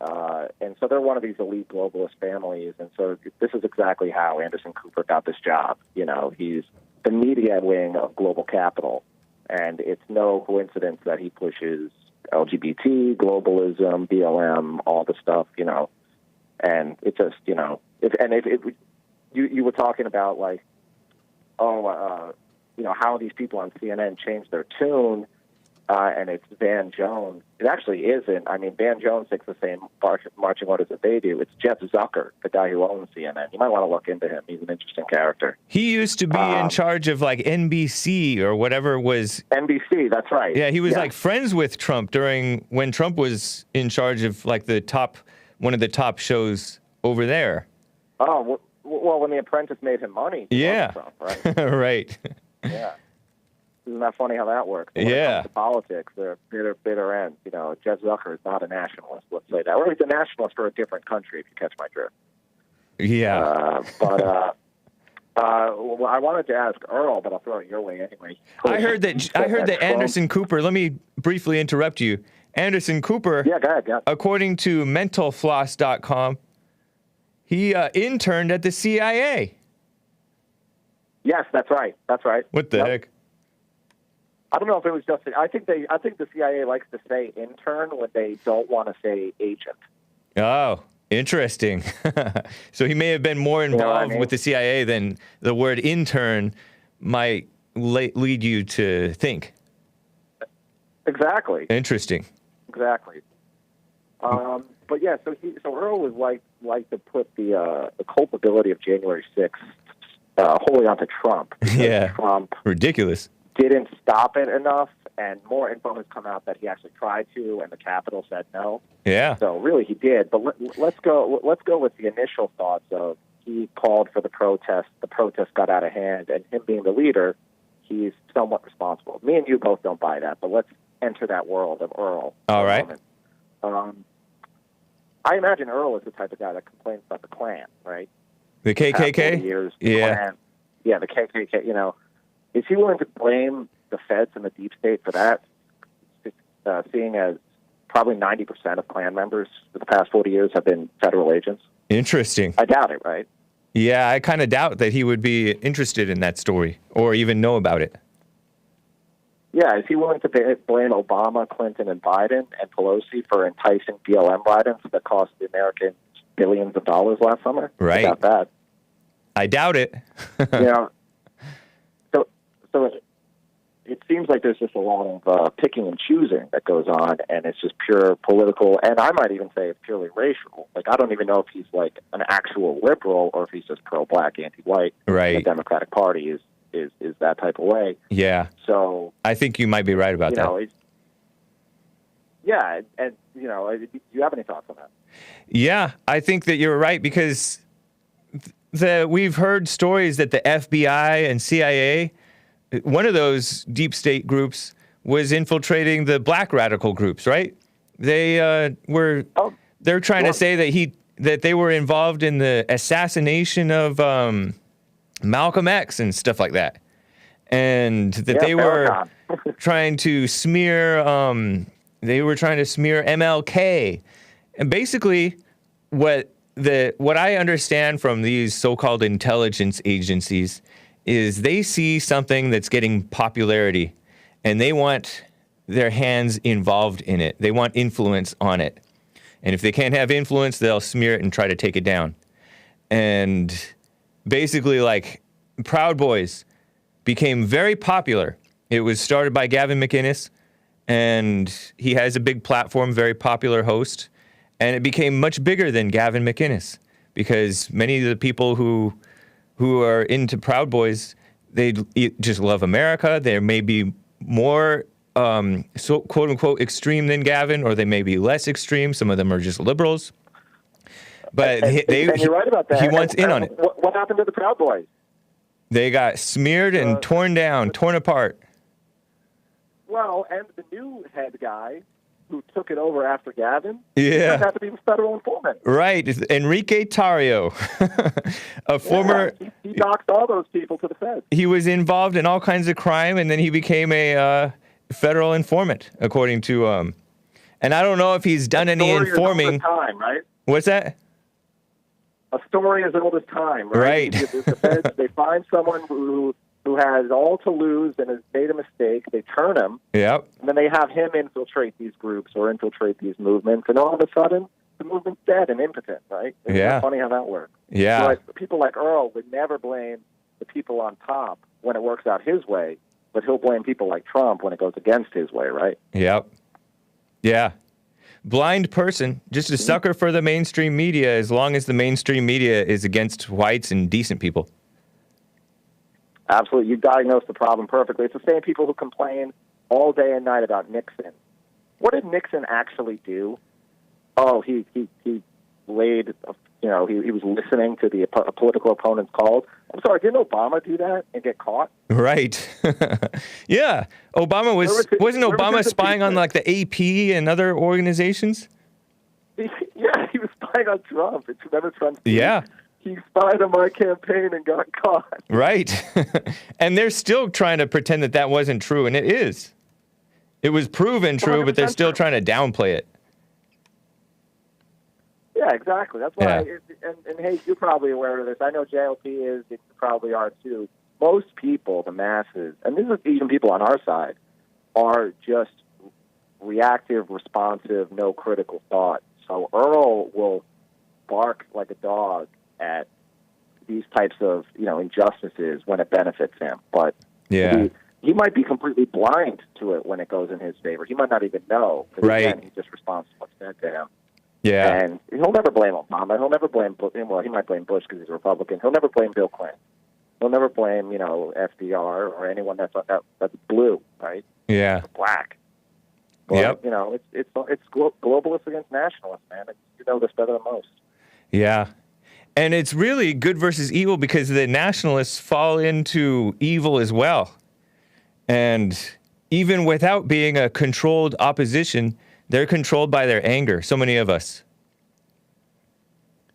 and so they're one of these elite globalist families, and so this is exactly how Anderson Cooper got this job. You know, he's the media wing of global capital, and it's no coincidence that he pushes LGBT, globalism, BLM, all the stuff, you know, and it just, you know, you were talking about like, you know, how these people on CNN changed their tune, and it's Van Jones. It actually isn't. I mean, Van Jones takes the same marching orders that they do. It's Jeff Zucker, the guy who owns CNN. You might want to look into him. He's an interesting character. He used to be in charge of like NBC or whatever was. NBC, that's right. Yeah, he was like friends with Trump when Trump was in charge of like one of the top shows over there. Oh, well, when The Apprentice made him money. Yeah. Trump, right? Right. Yeah. Isn't that funny how that works? When it comes to politics, they're bitter ends. You know, Jeff Zucker is not a nationalist, let's say that. Or he's a nationalist for a different country, if you catch my drift. Yeah. Well, I wanted to ask Earl, but I'll throw it your way anyway. I heard that Anderson Cooper, let me briefly interrupt you. Anderson Cooper, go ahead, yeah. According to mentalfloss.com, he interned at the CIA. Yes, that's right. That's right. What the heck? I don't know if it was just. I think the CIA likes to say intern when they don't want to say agent. Oh, interesting. So he may have been more involved with the CIA than the word intern might lead you to think. Exactly. Interesting. Exactly. But yeah, so Earl was like to put the culpability of January 6th wholly onto Trump. Yeah. Trump ridiculous. Didn't stop it enough, and more info has come out that he actually tried to, and the Capitol said no. Yeah. So really, he did. But let's go with the initial thoughts of he called for the protest. The protest got out of hand, and him being the leader, he's somewhat responsible. Me and you both don't buy that, but let's enter that world of Earl. All right. I imagine Earl is the type of guy that complains about the Klan, right? The KKK? Years, the Klan, the KKK, you know. Is he willing to blame the feds and the deep state for that, seeing as probably 90% of Klan members for the past 40 years have been federal agents? Interesting. I doubt it, right? Yeah, I kind of doubt that he would be interested in that story or even know about it. Yeah, is he willing to blame Obama, Clinton, and Biden and Pelosi for enticing BLM ride-ins that cost the Americans billions of dollars last summer? Right. I doubt that. I doubt it. You know, so it seems like there's just a lot of picking and choosing that goes on, and it's just pure political, and I might even say it's purely racial. Like, I don't even know if he's like an actual liberal or if he's just pro-black, anti-white. Right. The Democratic Party is that type of way. Yeah. So I think you might be right about that. Yeah, and you know, do you have any thoughts on that? Yeah, I think that you're right because we've heard stories that the FBI and CIA, one of those deep state groups, was infiltrating the black radical groups, right? They they're trying to say that they were involved in the assassination of Malcolm X and stuff like that, and that they were trying to smear MLK, and basically what I understand from these so-called intelligence agencies is they see something that's getting popularity and they want their hands involved in it. They want influence on it. And if they can't have influence, they'll smear it and try to take it down. And basically, like, Proud Boys became very popular. It was started by Gavin McInnes, and he has a big platform, very popular host. And it became much bigger than Gavin McInnes because many of the people who are into Proud Boys, they just love America. They may be more so quote unquote extreme than Gavin, or they may be less extreme. Some of them are just liberals. But you're right about that. He wants in on it. What happened to the Proud Boys? They got smeared and torn down, torn apart. Well, and the new head guy who took it over after Gavin, turned out to be the federal informant. Right, Enrique Tarrio, a former. He doxed all those people to the feds. He was involved in all kinds of crime, and then he became a federal informant, according to And I don't know if he's done any Story informing. is all the time, right? What's that? A story is old as time, right? Right. The feds, they find someone who has all to lose and has made a mistake. They turn him, Yep. and then they have him infiltrate these groups or infiltrate these movements, and all of a sudden, the movement's dead and impotent, right? Isn't that funny how that works? Yeah. But people like Earl would never blame the people on top when it works out his way, but he'll blame people like Trump when it goes against his way, right? Yep. Yeah. Blind person, just a sucker for the mainstream media as long as the mainstream media is against whites and decent people. Absolutely. You diagnosed the problem perfectly. It's the same people who complain all day and night about Nixon. What did Nixon actually do? Oh, he laid, he was listening to the political opponent's calls. I'm sorry, didn't Obama do that and get caught? Right. Yeah. Obama wasn't Obama spying on like the AP and other organizations? Yeah, he was spying on Trump. It's remember Trump's Yeah. He spied on my campaign and got caught. Right. And they're still trying to pretend that wasn't true, and it is. It was proven true, but they're still trying to downplay it. Yeah, exactly. That's why, Yeah. and hey, you're probably aware of this. I know JLP is, you probably are too. Most people, the masses, and this is even people on our side, are just reactive, responsive, no critical thought. So Earl will bark like a dog at these types of, injustices when it benefits him. But Yeah. he might be completely blind to it when it goes in his favor. He might not even know. 'Cause Right. Again, he just responds to what's said to him. Yeah. And he'll never blame Obama. He'll never blame, well, he might blame Bush because he's a Republican. He'll never blame Bill Clinton. He'll never blame, FDR or anyone that's blue, right? Yeah. Or black. But, Yep. It's globalists against nationalists, man. You know this better than most. Yeah. And it's really good versus evil because the nationalists fall into evil as well. And even without being a controlled opposition, they're controlled by their anger. So many of us.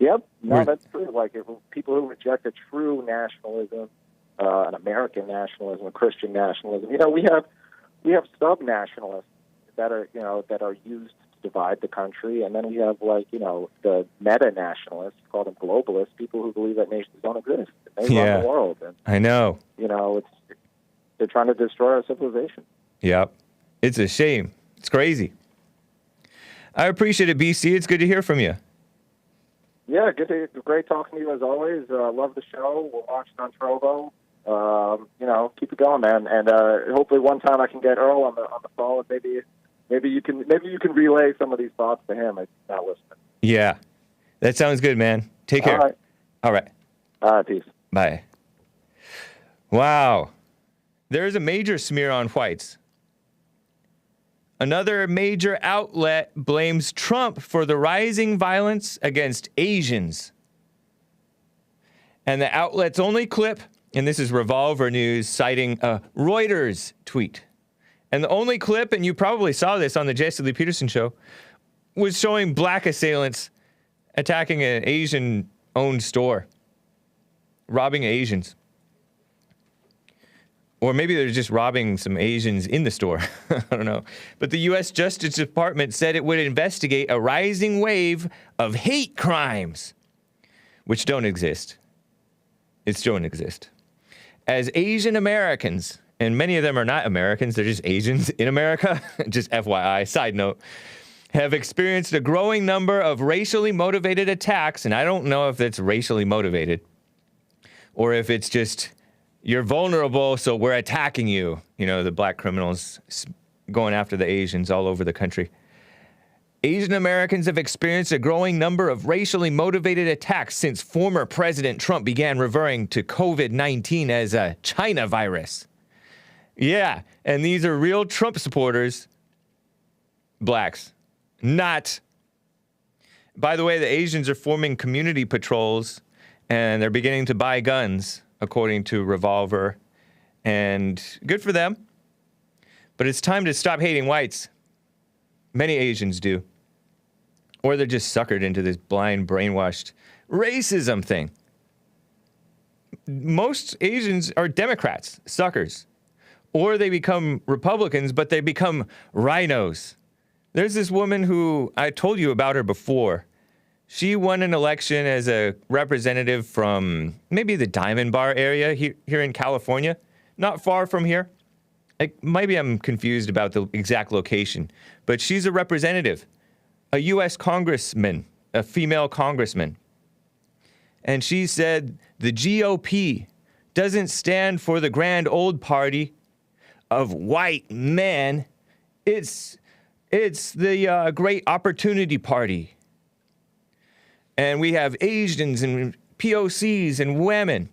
Yep. No, that's true. Like people who reject a true nationalism, an American nationalism, a Christian nationalism. We have sub-nationalists that are used to divide the country, and then we have the meta-nationalists, call them globalists, people who believe that nations don't exist. They run the world. And, I know. They're trying to destroy our civilization. Yep. It's a shame. It's crazy. I appreciate it, BC. It's good to hear from you. Yeah, great talking to you as always. Love the show. We'll watch it on Trovo. Keep it going, man. And hopefully one time I can get Earl on the phone. Maybe you can relay some of these thoughts to him if he's not listening. Yeah, that sounds good, man. Take care. All right. All right. Peace. Bye. Wow. There is a major smear on whites. Another major outlet blames Trump for the rising violence against Asians. And the outlet's only clip, and this is Revolver News citing a Reuters tweet. And the only clip, and you probably saw this on the Jesse Lee Peterson show, was showing black assailants attacking an Asian-owned store, robbing Asians. Or maybe they're just robbing some Asians in the store. I don't know. But the U.S. Justice Department said it would investigate a rising wave of hate crimes, which don't exist. It don't exist. As Asian Americans, and many of them are not Americans, they're just Asians in America, just FYI, side note, have experienced a growing number of racially motivated attacks, and I don't know if it's racially motivated, or if it's just, you're vulnerable, so we're attacking you. The black criminals going after the Asians all over the country. Asian Americans have experienced a growing number of racially motivated attacks since former President Trump began referring to COVID-19 as a China virus. Yeah, and these are real Trump supporters, blacks. Not. By the way, the Asians are forming community patrols, and they're beginning to buy guns, according to Revolver, and good for them. But it's time to stop hating whites. Many Asians do. Or they're just suckered into this blind, brainwashed racism thing. Most Asians are Democrats, suckers. Or they become Republicans, but they become rhinos. There's this woman who I told you about her before. She won an election as a representative from maybe the Diamond Bar area here in California, not far from here. Maybe I'm confused about the exact location, but she's a representative, a U.S. congressman, a female congressman. And she said the GOP doesn't stand for the grand old party of white men. It's the Great Opportunity Party. And we have Asians and POCs and women.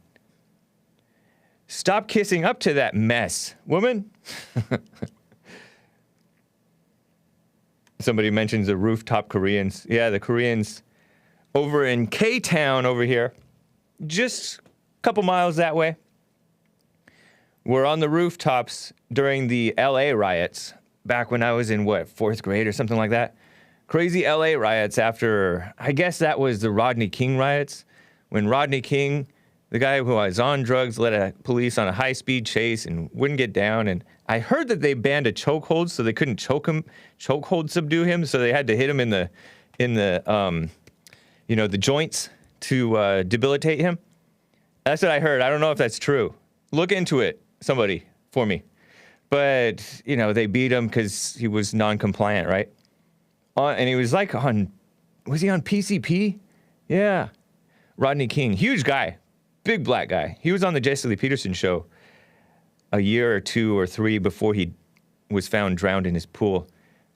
Stop kissing up to that mess, woman. Somebody mentions the rooftop Koreans. Yeah, the Koreans over in K-Town over here, just a couple miles that way. We're on the rooftops during the LA riots, back when I was in, fourth grade or something like that. Crazy LA riots after, I guess that was the Rodney King riots, when Rodney King, the guy who was on drugs, led a police on a high-speed chase and wouldn't get down. And I heard that they banned a chokehold, so they couldn't chokehold subdue him, so they had to hit him in the the joints to debilitate him. That's what I heard. I don't know if that's true. Look into it, somebody, for me. But, they beat him because he was non-compliant, right? And he was like was he on PCP? Yeah. Rodney King, huge guy, big black guy. He was on the Jesse Lee Peterson show a year or 2 or 3 before he was found drowned in his pool.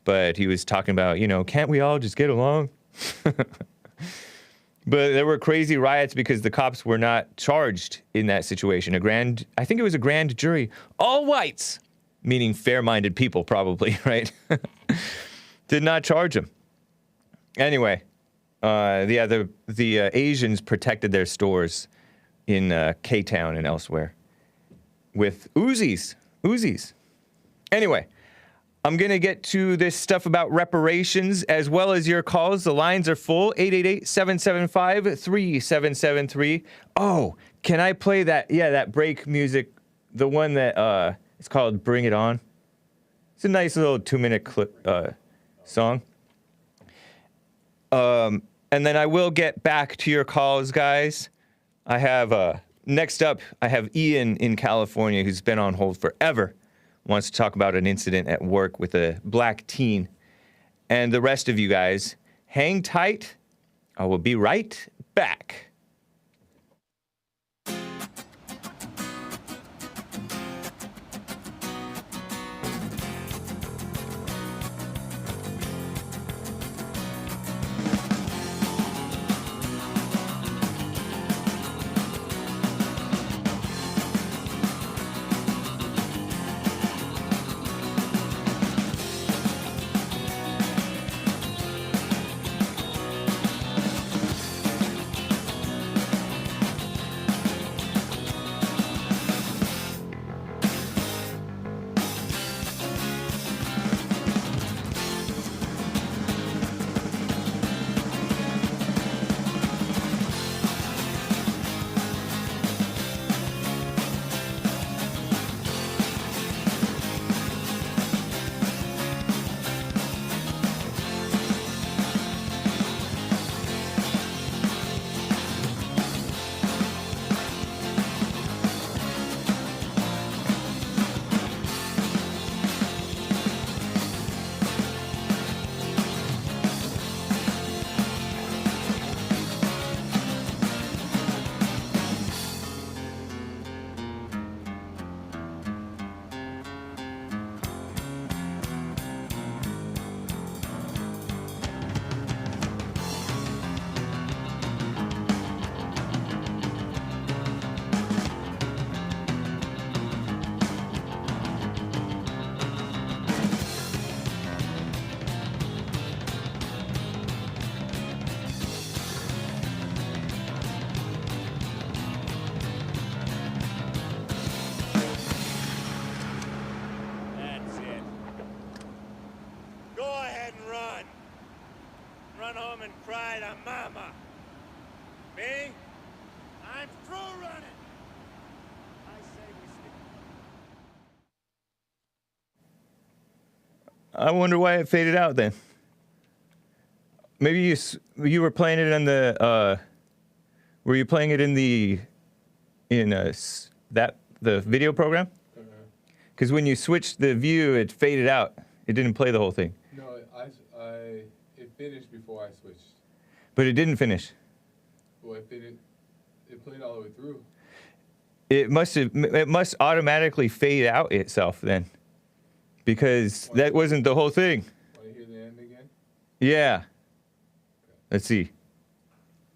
But he was talking about, can't we all just get along? But there were crazy riots because the cops were not charged in that situation. I think it was a grand jury, all whites, meaning fair-minded people probably, right? Did not charge him. Anyway, the Asians protected their stores in K-Town and elsewhere with Uzis. Anyway, I'm going to get to this stuff about reparations as well as your calls. The lines are full, 888-775-3773. Oh, can I play that break music, the one that it's called Bring It On? It's a nice little 2-minute clip song. And then I will get back to your calls, guys. I have, next up, I have Ian in California who's been on hold forever. Wants to talk about an incident at work with a black teen. And the rest of you guys, hang tight. I will be right back. I wonder why it faded out then. Maybe you were playing it in the were you playing it in the the video program? Because when you switched the view, it faded out. It didn't play the whole thing. No, it finished before I switched. But it didn't finish. Well, it played all the way through. It must automatically fade out itself then, because that wasn't the whole thing. Want to hear the end again? Yeah. Let's see.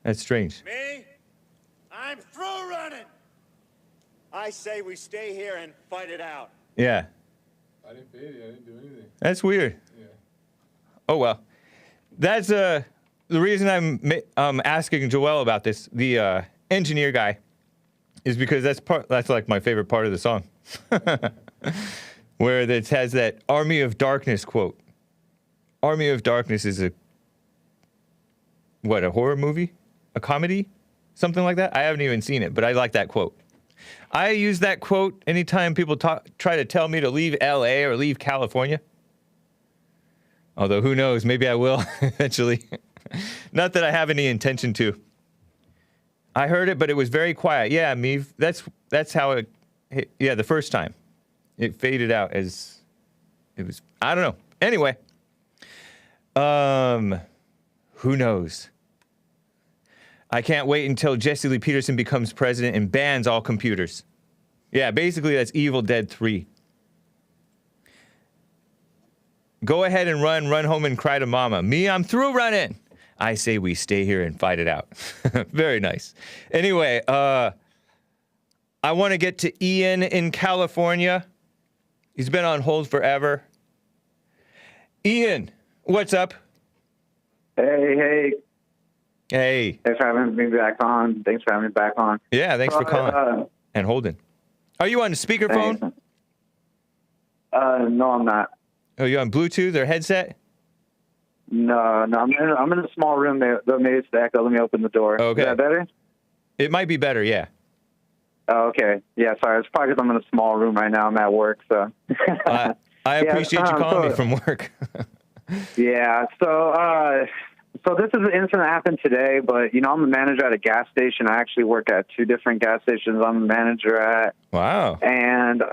That's strange. Me? I'm through running. I say we stay here and fight it out. Yeah. I didn't fade it. I didn't do anything. That's weird. Yeah. Oh well. That's the reason I'm asking Joel about this. The engineer guy. Is because that's like my favorite part of the song, where it has that Army of Darkness quote. Army of Darkness is a horror movie? A comedy? Something like that? I haven't even seen it, but I like that quote. I use that quote anytime people try to tell me to leave LA or leave California. Although who knows, maybe I will eventually. Not that I have any intention to. I heard it, but it was very quiet. Yeah, Meave, that's how it hit. Yeah, the first time. It faded out as it was, I don't know. Anyway. Who knows? I can't wait until Jesse Lee Peterson becomes president and bans all computers. Yeah, basically that's Evil Dead 3. Go ahead and run home and cry to mama. Me, I'm through running. I say we stay here and fight it out. Very nice. Anyway, I want to get to Ian in California. He's been on hold forever. Ian, what's up? Hey. Hey. Thanks for having me back on. Yeah, thanks for calling and holding. Are you on speakerphone? No, I'm not. Are you on Bluetooth or headset? No, I'm in a small room. Maybe it's the echo. Let me open the door. Okay. Is that better? It might be better, yeah. Oh, okay. Yeah, sorry. It's probably because I'm in a small room right now. I'm at work, so. I appreciate you calling me from work. Yeah. So this is an incident that happened today, but, I'm a manager at a gas station. I actually work at 2 different gas stations I'm a manager at. Wow. And,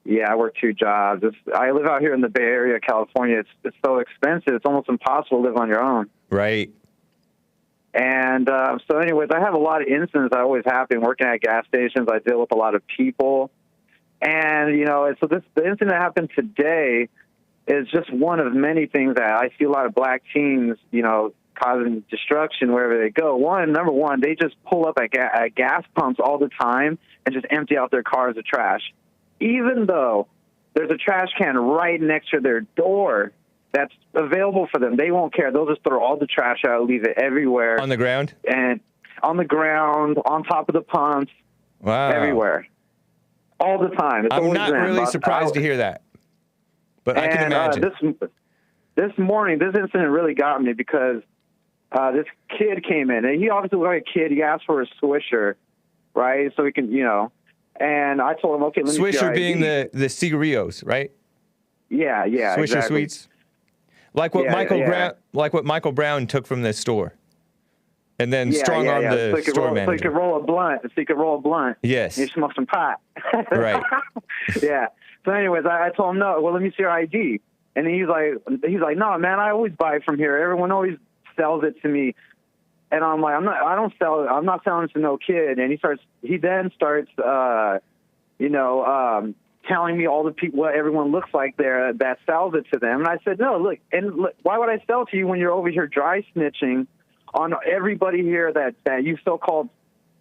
yeah, I work 2 jobs. I live out here in the Bay Area, California. It's so expensive. It's almost impossible to live on your own. Right. And so anyways, I have a lot of incidents that always happen working at gas stations. I deal with a lot of people. And, so the incident that happened today is just one of many things that I see a lot of black teens, causing destruction wherever they go. Number one, they just pull up at gas pumps all the time and just empty out their cars of trash. Even though there's a trash can right next to their door that's available for them, they won't care. They'll just throw all the trash out, leave it everywhere. On the ground? And on the ground, on top of the pumps, wow. Everywhere. All the time. I'm not really surprised to hear that. But I can imagine. This morning, this incident really got me because this kid came in. And he obviously was like a kid. He asked for a Swisher, right? So he can, And I told him, okay, let me see Swisher being the cigarillos, right? Yeah, Swisher exactly. sweets. Like what Michael Brown took from the store. And then strong armed the store manager. So he could roll a blunt. Yes. And he smoked some pot. Right. Yeah. So anyways, I told him, no, well, let me see your ID. And he's like, no, man, I always buy from here. Everyone always sells it to me. And I'm like, I'm not selling it to no kid. And he then starts, telling me all the people, what everyone looks like there that sells it to them. And I said, no, look, why would I sell to you when you're over here dry snitching on everybody here that you so-called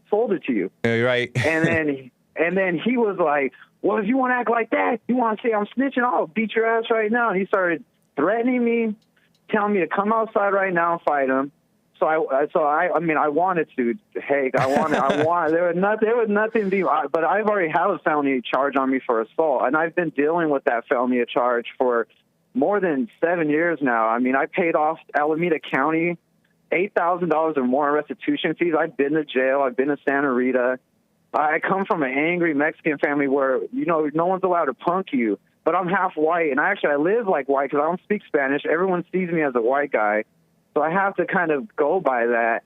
sold it to you? You're right. And then he was like, well, if you want to act like that, you want to say I'm snitching, I'll beat your ass right now. And he started threatening me, telling me to come outside right now and fight him. So I wanted to, Hake. There was nothing but I've already have a felony charge on me for assault, and I've been dealing with that felony charge for more than 7 years now. I mean, I paid off Alameda County $8,000 or more in restitution fees. I've been to jail. I've been to Santa Rita. I come from an angry Mexican family where, no one's allowed to punk you. but I'm half white, and I live like white because I don't speak Spanish. Everyone sees me as a white guy, so I have to kind of go by that.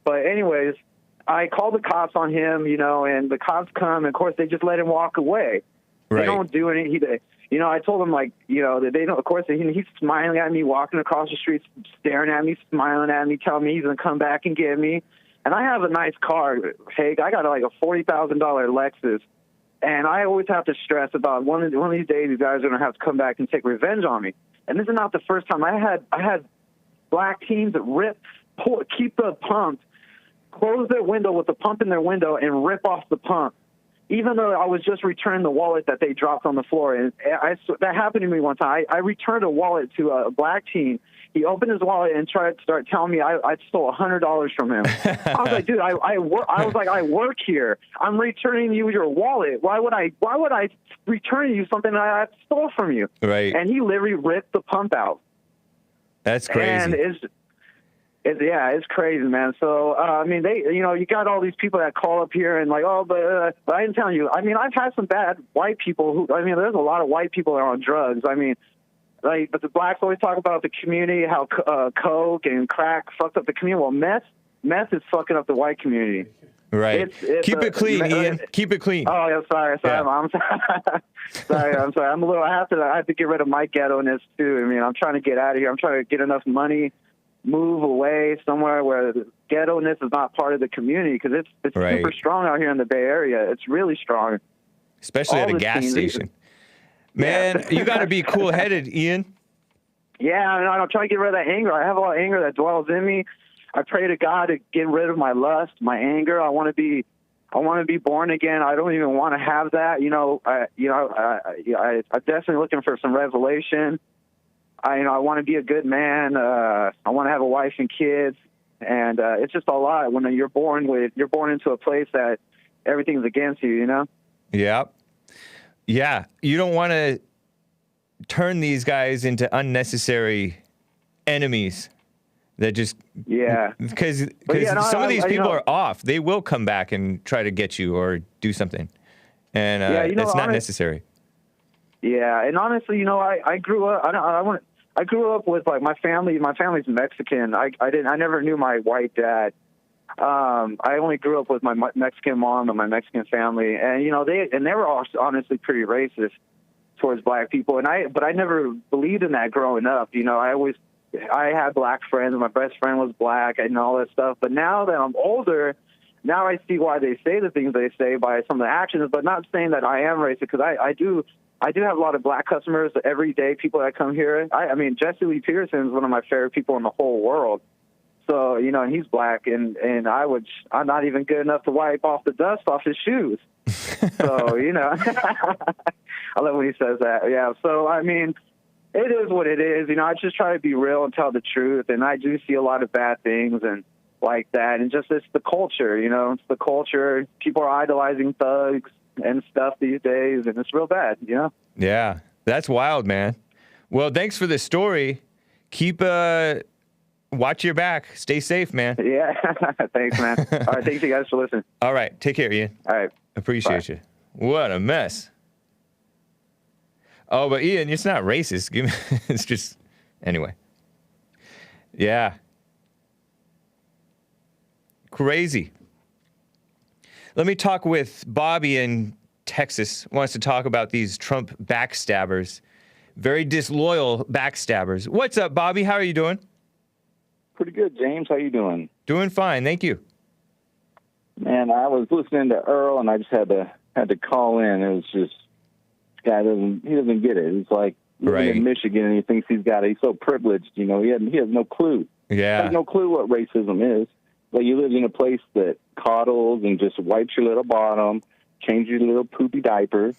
But anyways, I called the cops on him, and the cops come, and of course they just let him walk away. Right. They don't do anything. I told him they don't. Of course, he's smiling at me, walking across the street, staring at me, smiling at me, telling me he's gonna come back and get me. And I have a nice car, Hake. I got like a $40,000 Lexus, and I always have to stress about one of these days these guys are gonna have to come back and take revenge on me. And this is not the first time. I had black teens that keep the pump, close their window with the pump in their window, and rip off the pump, even though I was just returning the wallet that they dropped on the floor. And that happened to me one time. I returned a wallet to a black teen. He opened his wallet and tried to start telling me I stole $100 from him. I was like, dude, I work here. I'm returning you your wallet. Why would I return you something that I stole from you? Right. And he literally ripped the pump out. That's crazy. And it's crazy, man. So, you got all these people that call up here and but I didn't tell you. I've had some bad white people there's a lot of white people that are on drugs. But the blacks always talk about the community, how coke and crack fucked up the community. Well, meth is fucking up the white community. Right. Keep it clean, Ian. Keep it clean. Oh, yeah, sorry. Yeah. I'm sorry. I'm sorry. I have to get rid of my ghetto-ness too. I'm trying to get out of here. I'm trying to get enough money, move away somewhere where the ghetto-ness is not part of the community, because it's right. super strong out here in the Bay Area. It's really strong. Especially at a gas station. Man, you got to be cool-headed, Ian. Yeah, I'm trying to get rid of that anger. I have a lot of anger that dwells in me. I pray to God to get rid of my lust, my anger. I want to be born again. I don't even want to have that. I'm definitely looking for some revelation. I want to be a good man. I want to have a wife and kids, and it's just a lot when you're born into a place that everything's against you. Yeah. Yeah, you don't want to turn these guys into unnecessary enemies that just... Yeah. Because some of these people are off. They will come back and try to get you or do something. And that's not necessary. Yeah, and honestly, I grew up... I grew up with my family. My family's Mexican. I never knew my white dad. I only grew up with my Mexican mom and my Mexican family, and they were all honestly pretty racist towards black people, but I never believed in that growing up. I had black friends. My best friend was black and all that stuff. But now that I'm older, now I see why they say the things they say by some of the actions. But not saying that I am racist, because I do have a lot of black customers every day. People that come here. Jesse Lee Peterson is one of my favorite people in the whole world. So, and he's black, and I'm not even good enough to wipe off the dust off his shoes. So, I love when he says that. Yeah. So, it is what it is. I just try to be real and tell the truth. And I do see a lot of bad things and like that. And just, it's the culture, it's the culture. People are idolizing thugs and stuff these days, and it's real bad, Yeah. That's wild, man. Well, thanks for the story. Keep, watch your back. Stay safe, man. Yeah. Thanks, man. All right. Thanks, you guys, for listening. All right. Take care, Ian. All right. Appreciate you. What a mess. Oh, but Ian, it's not racist. It's just... Anyway. Yeah. Crazy. Let me talk with Bobby in Texas. Wants to talk about these Trump backstabbers. Very disloyal backstabbers. What's up, Bobby? How are you doing? Pretty good, James. How you doing? Doing fine, thank you. Man, I was listening to Earl, and I just had to call in. It was just, this guy doesn't get it. It's like living in Michigan, and he thinks he's so privileged. He has no clue. Yeah, he has no clue what racism is. Like, you live in a place that coddles and just wipes your little bottom, changes your little poopy diaper,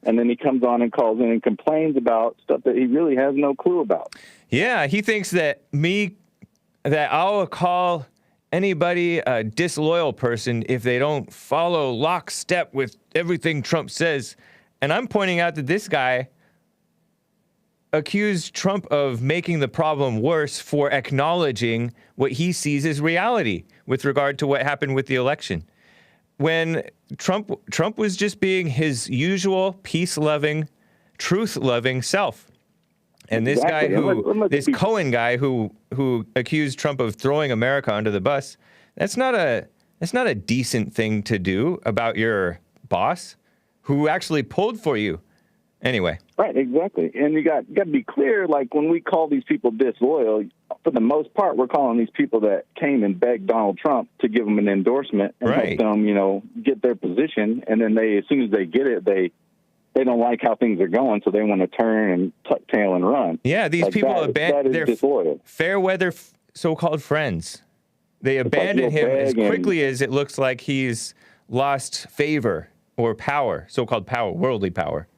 and then he comes on and calls in and complains about stuff that he really has no clue about. Yeah, he thinks that I'll call anybody a disloyal person if they don't follow lockstep with everything Trump says. And I'm pointing out that this guy accused Trump of making the problem worse for acknowledging what he sees as reality with regard to what happened with the election. when Trump was just being his usual peace-loving, truth-loving self. And this guy this Cohen guy who accused Trump of throwing America under the bus, that's not a decent thing to do about your boss who actually pulled for you. Anyway. Right, exactly. And you got to be clear, like when we call these people disloyal, for the most part, we're calling these people that came and begged Donald Trump to give them an endorsement and help them, get their position. And then as soon as they get it, they don't like how things are going, so they want to turn and tuck tail and run. Yeah, these people abandon their disloyal. Fair weather so-called friends. They abandon him as quickly as it looks like he's lost favor or power, so-called power, worldly power.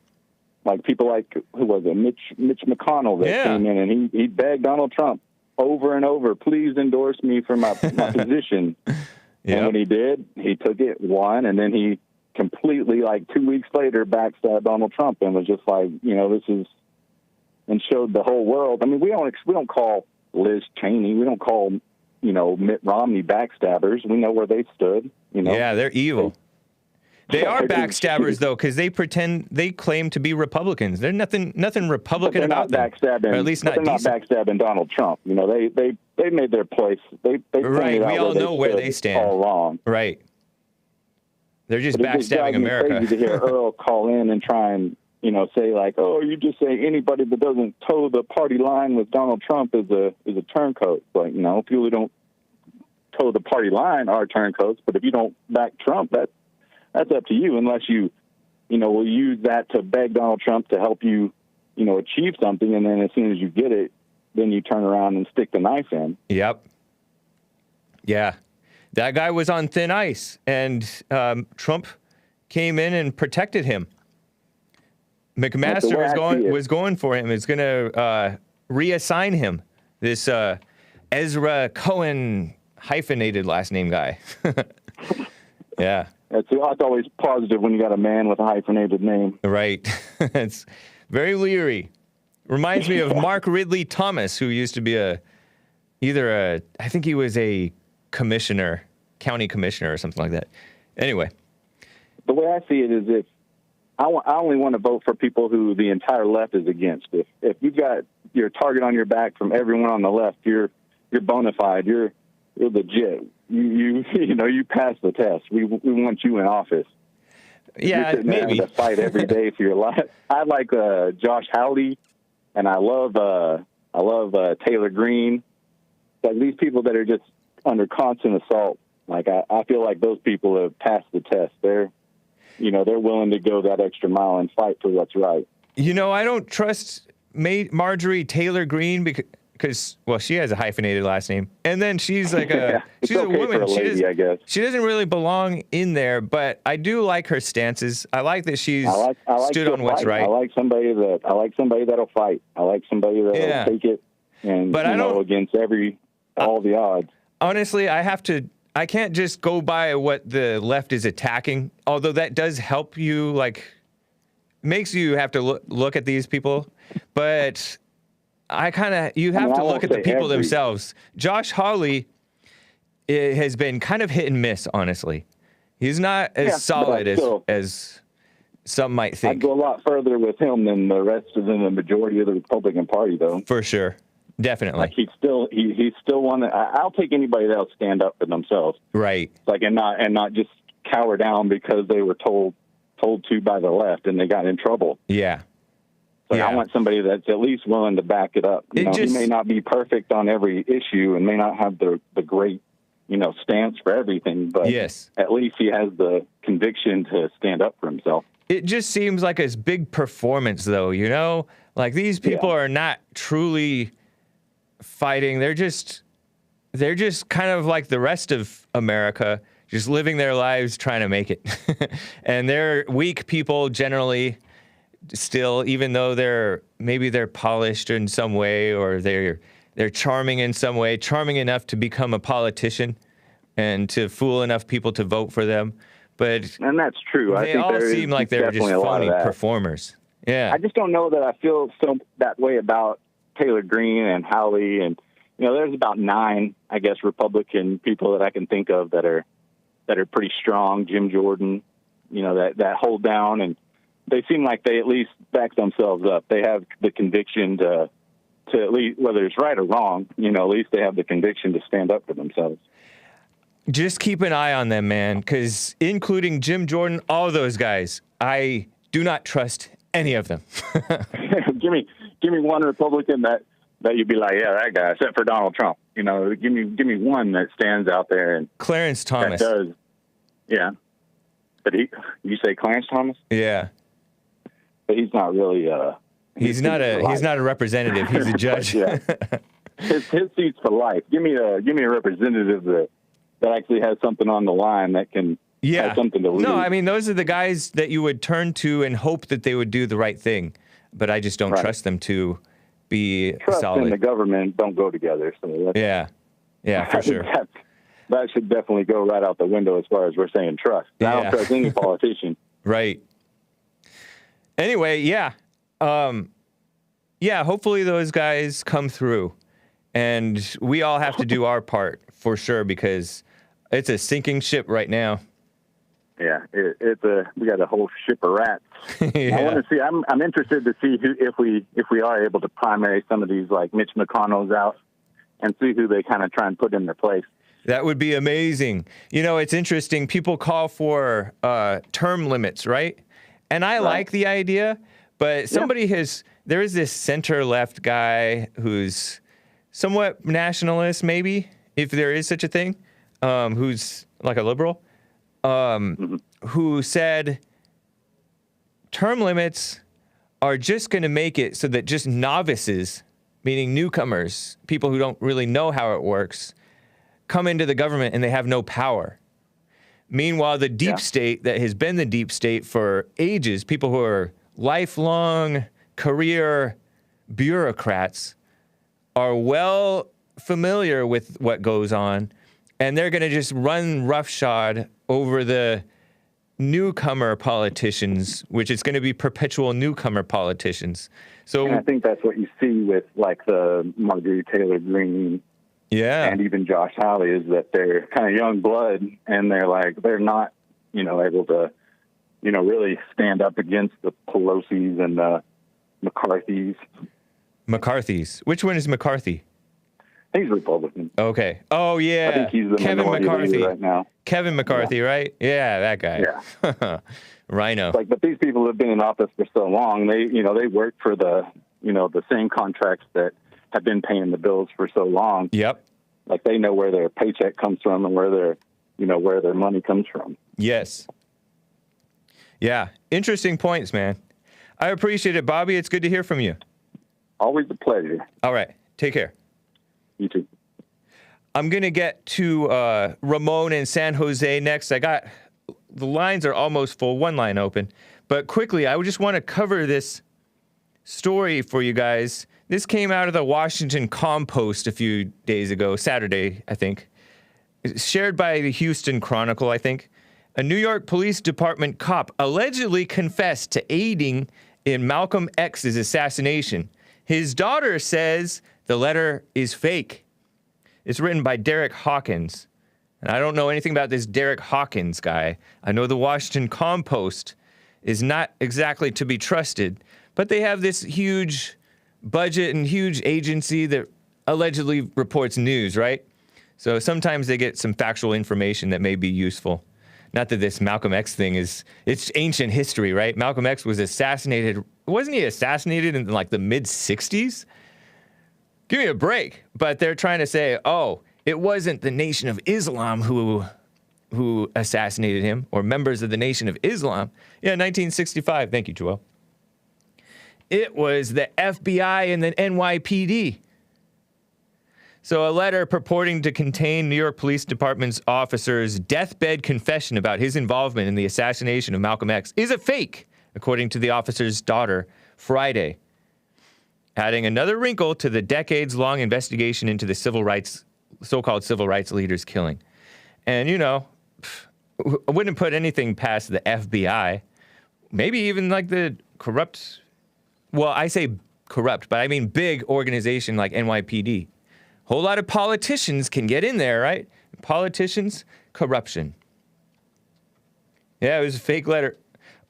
Like people like, who was it, Mitch McConnell that came in and he begged Donald Trump over and over, please endorse me for my position. And when he did, he took it, won, and then he completely, like 2 weeks later, backstabbed Donald Trump and was just like, this is, and showed the whole world. I mean, we don't call Liz Cheney, we don't call, Mitt Romney backstabbers. We know where they stood. Yeah, they're evil. They are backstabbers, though, because they claim to be Republicans. There's nothing Republican about them. Or at least not decent. Not backstabbing Donald Trump. They made their place. They right. We all know where they stand. All wrong. Right. They're just backstabbing America. It's crazy to hear Earl call in and try and say like, oh, you just say anybody that doesn't toe the party line with Donald Trump is a turncoat. Like, people who don't toe the party line are turncoats. But if you don't back Trump, that's up to you, unless you, will use that to beg Donald Trump to help you, achieve something, and then as soon as you get it, then you turn around and stick the knife in. Yep. Yeah. That guy was on thin ice, and Trump came in and protected him. McMaster was going for him. Is going to reassign him. This Ezra Cohen hyphenated last name guy. Yeah. It's always positive when you got a man with a hyphenated name. Right. It's very leery. Reminds me of Mark Ridley Thomas, who used to be I think he was a commissioner, county commissioner or something like that. Anyway. The way I see it is if I only want to vote for people who the entire left is against. If you've got your target on your back from everyone on the left, you're bona fide. You're legit. You pass the test. We want you in office. Yeah, maybe. To fight every day for your life. I like Josh Hawley, and I love Taylor Green. Like these people that are just under constant assault. Like I feel like those people have passed the test. They're willing to go that extra mile and fight for what's right. I don't trust Marjorie Taylor Greene because she has a hyphenated last name, and then she's like she's a woman. I guess she doesn't really belong in there, but I do like her stances. I like that she's stood on what's right. I like somebody that'll fight. I like somebody that'll take it and against all the odds. Honestly, I can't just go by what the left is attacking, although that does help you, makes you have to look at these people. But you have to look at the people themselves. Josh Hawley has been kind of hit and miss, honestly. He's not as solid as some might think. I'd go a lot further with him than the majority of the Republican Party, though. For sure. Definitely. Like he's still one that I'll take anybody that'll stand up for themselves. Right. And not just cower down because they were told to by the left and they got in trouble. Yeah. So I want somebody that's at least willing to back it up. He may not be perfect on every issue and may not have the great, stance for everything, but at least he has the conviction to stand up for himself. It just seems like a big performance, though, Like these people are not truly fighting. They're just kind of like the rest of America, just living their lives trying to make it. And they're weak people generally still, even though they're polished in some way or they're charming in some way, charming enough to become a politician and to fool enough people to vote for them. And that's true. They all seem like they're just phony performers. Yeah. I just don't know that I feel that way about Taylor Greene and Hawley, and there's about 9, I guess, Republican people that I can think of that are that are pretty strong. Jim Jordan, that hold down, and they seem like they at least back themselves up. They have the conviction to at least, whether it's right or wrong, at least they have the conviction to stand up for themselves. Just keep an eye on them, man, because including Jim Jordan, all those guys, I do not trust any of them. Give me one Republican that you'd be like, yeah, that guy, except for Donald Trump. Give me one that stands out there and Clarence Thomas. That does, yeah. But you say Clarence Thomas? Yeah. But he's not really. He's not a representative. He's a judge. Yeah. His seat's for life. Give me a representative that actually has something on the line that can have something to lose. No, I mean, those are the guys that you would turn to and hope that they would do the right thing. But I just don't trust them to be trust solid. and the government don't go together. So yeah, for sure. That should definitely go right out the window as far as we're saying trust. I don't trust any politician. Right. Anyway, hopefully those guys come through. And we all have to do our part for sure, because it's a sinking ship right now. Yeah, we got a whole ship of rats. I want to see. I'm interested to see if we are able to primary some of these like Mitch McConnell's out and see who they kind of try and put in their place. That would be amazing. It's interesting. People call for term limits, right? And I like the idea, but there is this center-left guy who's somewhat nationalist, maybe, if there is such a thing, who's like a liberal, who said term limits are just going to make it so that just novices, meaning newcomers, people who don't really know how it works, come into the government and they have no power. Meanwhile, the deep state that has been the deep state for ages, people who are lifelong career bureaucrats, are well familiar with what goes on, and they're going to just run roughshod over the newcomer politicians, which is going to be perpetual newcomer politicians. So and I think that's what you see with like the Marguerite Taylor Greene, and even Josh Hawley, is that they're kind of young blood, and they're not, able to, really stand up against the Pelosi's and the McCarthy's. McCarthy's. Which one is McCarthy? He's Republican. Okay. Oh, yeah. I think he's the Kevin McCarthy right now. Kevin McCarthy, right? Yeah, that guy. Yeah. Rhino. But these people have been in office for so long. They work for the same contracts that have been paying the bills for so long. Yep. Like they know where their paycheck comes from and where their money comes from. Yes. Yeah. Interesting points, man. I appreciate it, Bobby. It's good to hear from you. Always a pleasure. All right. Take care. You too. I'm going to get to Ramon in San Jose next. The lines are almost full, one line open. But quickly, I would just want to cover this story for you guys. This came out of the Washington Compost a few days ago, Saturday, I think. It's shared by the Houston Chronicle, I think. A New York Police Department cop allegedly confessed to aiding in Malcolm X's assassination. His daughter says the letter is fake. It's written by Derek Hawkins. And I don't know anything about this Derek Hawkins guy. I know the Washington Compost is not exactly to be trusted, but they have this huge budget and huge agency that allegedly reports news, right? So sometimes they get some factual information that may be useful. Not that this Malcolm X thing it's ancient history, right? Malcolm X was assassinated. Wasn't he assassinated in like the mid-60s? Give me a break. But they're trying to say, oh, it wasn't the Nation of Islam who assassinated him, or members of the Nation of Islam. Yeah, 1965. Thank you, Joel. It was the FBI and the NYPD. So a letter purporting to contain New York Police Department's officer's deathbed confession about his involvement in the assassination of Malcolm X is a fake, according to the officer's daughter Friday, adding another wrinkle to the decades-long investigation into the so-called civil rights leaders' killing. And, I wouldn't put anything past the FBI, maybe even like the corrupt, well, I say corrupt, but I mean big organization like NYPD. Whole lot of politicians can get in there, right? Politicians, corruption. Yeah, it was a fake letter.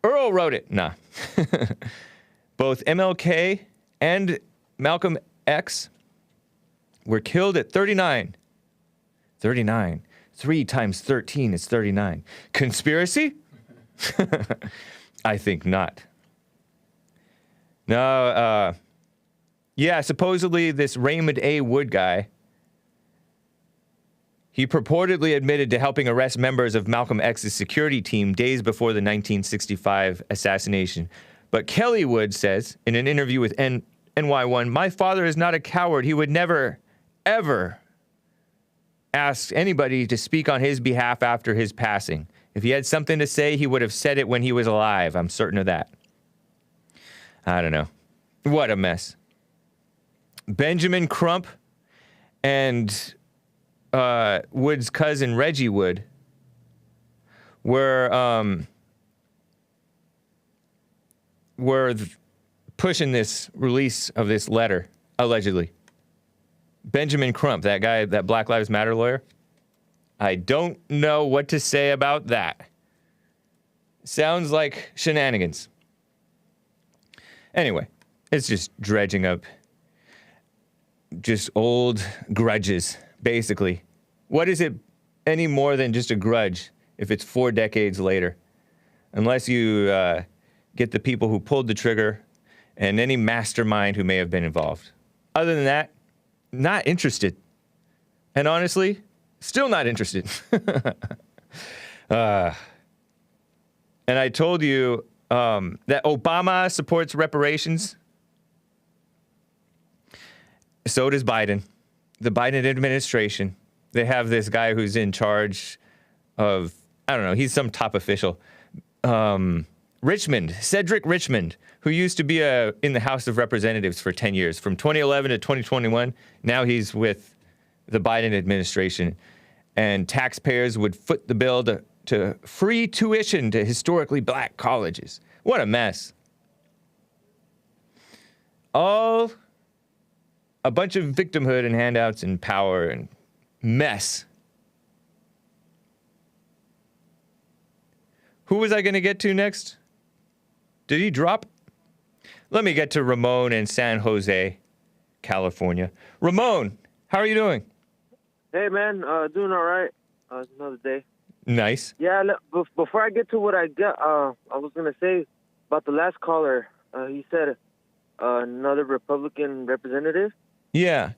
Earl wrote it. Nah. Both MLK and Malcolm X were killed at 39. 39. 3 times 13 is 39. Conspiracy? I think not. No, yeah, supposedly this Raymond A. Wood guy, he purportedly admitted to helping arrest members of Malcolm X's security team days before the 1965 assassination. But Kelly Wood says in an interview with NY1, "My father is not a coward. He would never, ever ask anybody to speak on his behalf after his passing. If he had something to say, he would have said it when he was alive. I'm certain of that." I don't know. What a mess. Benjamin Crump and Wood's cousin Reggie Wood were pushing this release of this letter, allegedly. Benjamin Crump, that guy, that Black Lives Matter lawyer, I don't know what to say about that. Sounds like shenanigans. Anyway, it's just dredging up just old grudges, basically. What is it any more than just a grudge if it's 4 decades later? Unless you get the people who pulled the trigger and any mastermind who may have been involved. Other than that, not interested. And honestly, still not interested. And I told you that Obama supports reparations. So does Biden. The Biden administration. They have this guy who's in charge of, I don't know, he's some top official. Cedric Richmond, who used to be in the House of Representatives for 10 years, from 2011 to 2021. Now he's with the Biden administration. And taxpayers would foot the bill to free tuition to historically black colleges. What a mess. All a bunch of victimhood and handouts and power and mess. Who was I going to get to next? Did he drop? Let me get to Ramon in San Jose, California. Ramon, how are you doing? Hey, man, doing all right. It's another day. Nice. Yeah, look, before I get to what I got, I was going to say about the last caller. He said another Republican representative. Yeah.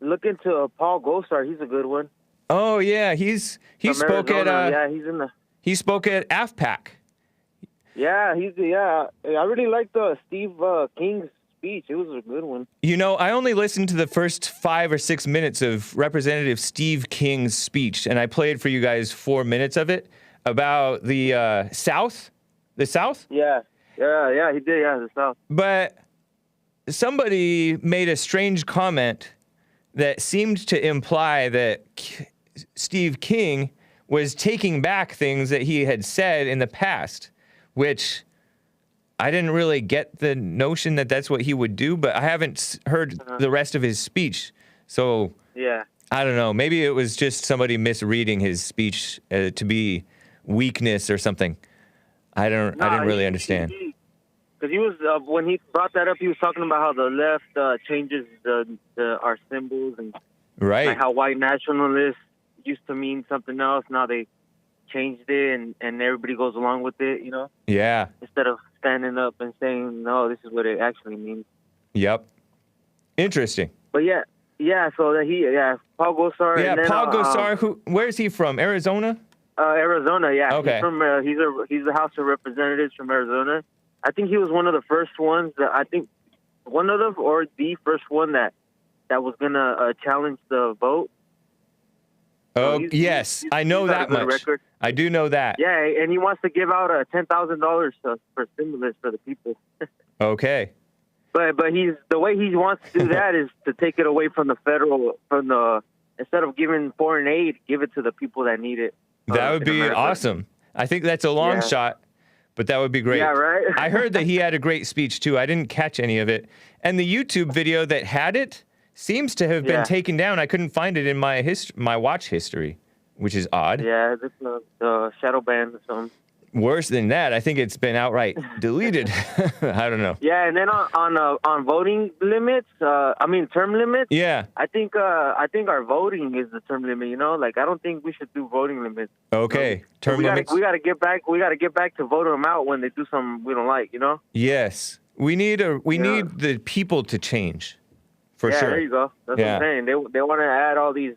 Look into Paul Gosar. He's a good one. Oh, yeah. He spoke Arizona. He's in the... He spoke at AFPAC. Yeah, I really liked Steve King's speech. It was a good one. You know, I only listened to the first 5 or 6 minutes of Representative Steve King's speech, and I played for you guys 4 minutes of it about the South. The South? Yeah, he did, the South. But somebody made a strange comment that seemed to imply that Steve King was taking back things that he had said in the past, which I didn't really get the notion that that's what he would do, but I haven't heard the rest of his speech. So yeah, I don't know. Maybe it was just somebody misreading his speech to be weakness or something. I didn't really understand. Because he was when he brought that up, he was talking about how the left changes our symbols and right, like how white nationalists used to mean something else. Now they changed it, and everybody goes along with it, you know? Yeah. Instead of standing up and saying, no, this is what it actually means. Yep. Interesting. But so Paul Gosar. Yeah, and then, Paul Gosar. Where's he from? Arizona? Arizona, yeah. Okay. He's the House of Representatives from Arizona. I think he was one of the first ones or the first one that was gonna challenge the vote. Oh, yes. I know that much. Record. I do know that. Yeah, and he wants to give out $10,000 for stimulus for the people. Okay. But the way he wants to do that is to take it away from instead of giving foreign aid, give it to the people that need it. That would be awesome. I think that's a long shot, but that would be great. Yeah, right? I heard that he had a great speech, too. I didn't catch any of it. And the YouTube video that had it seems to have been taken down. I couldn't find it in my watch history, which is odd. Yeah, this is the shadow ban or something. worse than that. I think it's been outright deleted. I don't know. Yeah, and then on voting limits, term limits. Yeah. I think our voting is the term limit. You know, like I don't think we should do voting limits. Okay, term limits. We gotta get back. We gotta get back to voting them out when they do something we don't like. You know. Yes, we need the people to change, for sure. Yeah, there you go. That's what I'm saying. They want to add all these,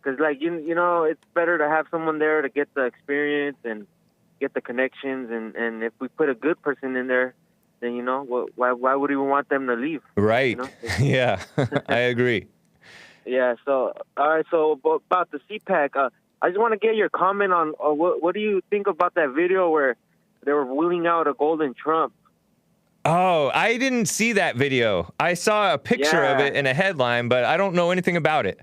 because like you know, it's better to have someone there to get the experience and get the connections, and if we put a good person in there, then you know, why would we want them to leave? Right. You know? Yeah, I agree. Yeah. So all right. So about the CPAC, I just want to get your comment on what do you think about that video where they were wheeling out a golden Trump? Oh, I didn't see that video. I saw a picture of it in a headline, but I don't know anything about it.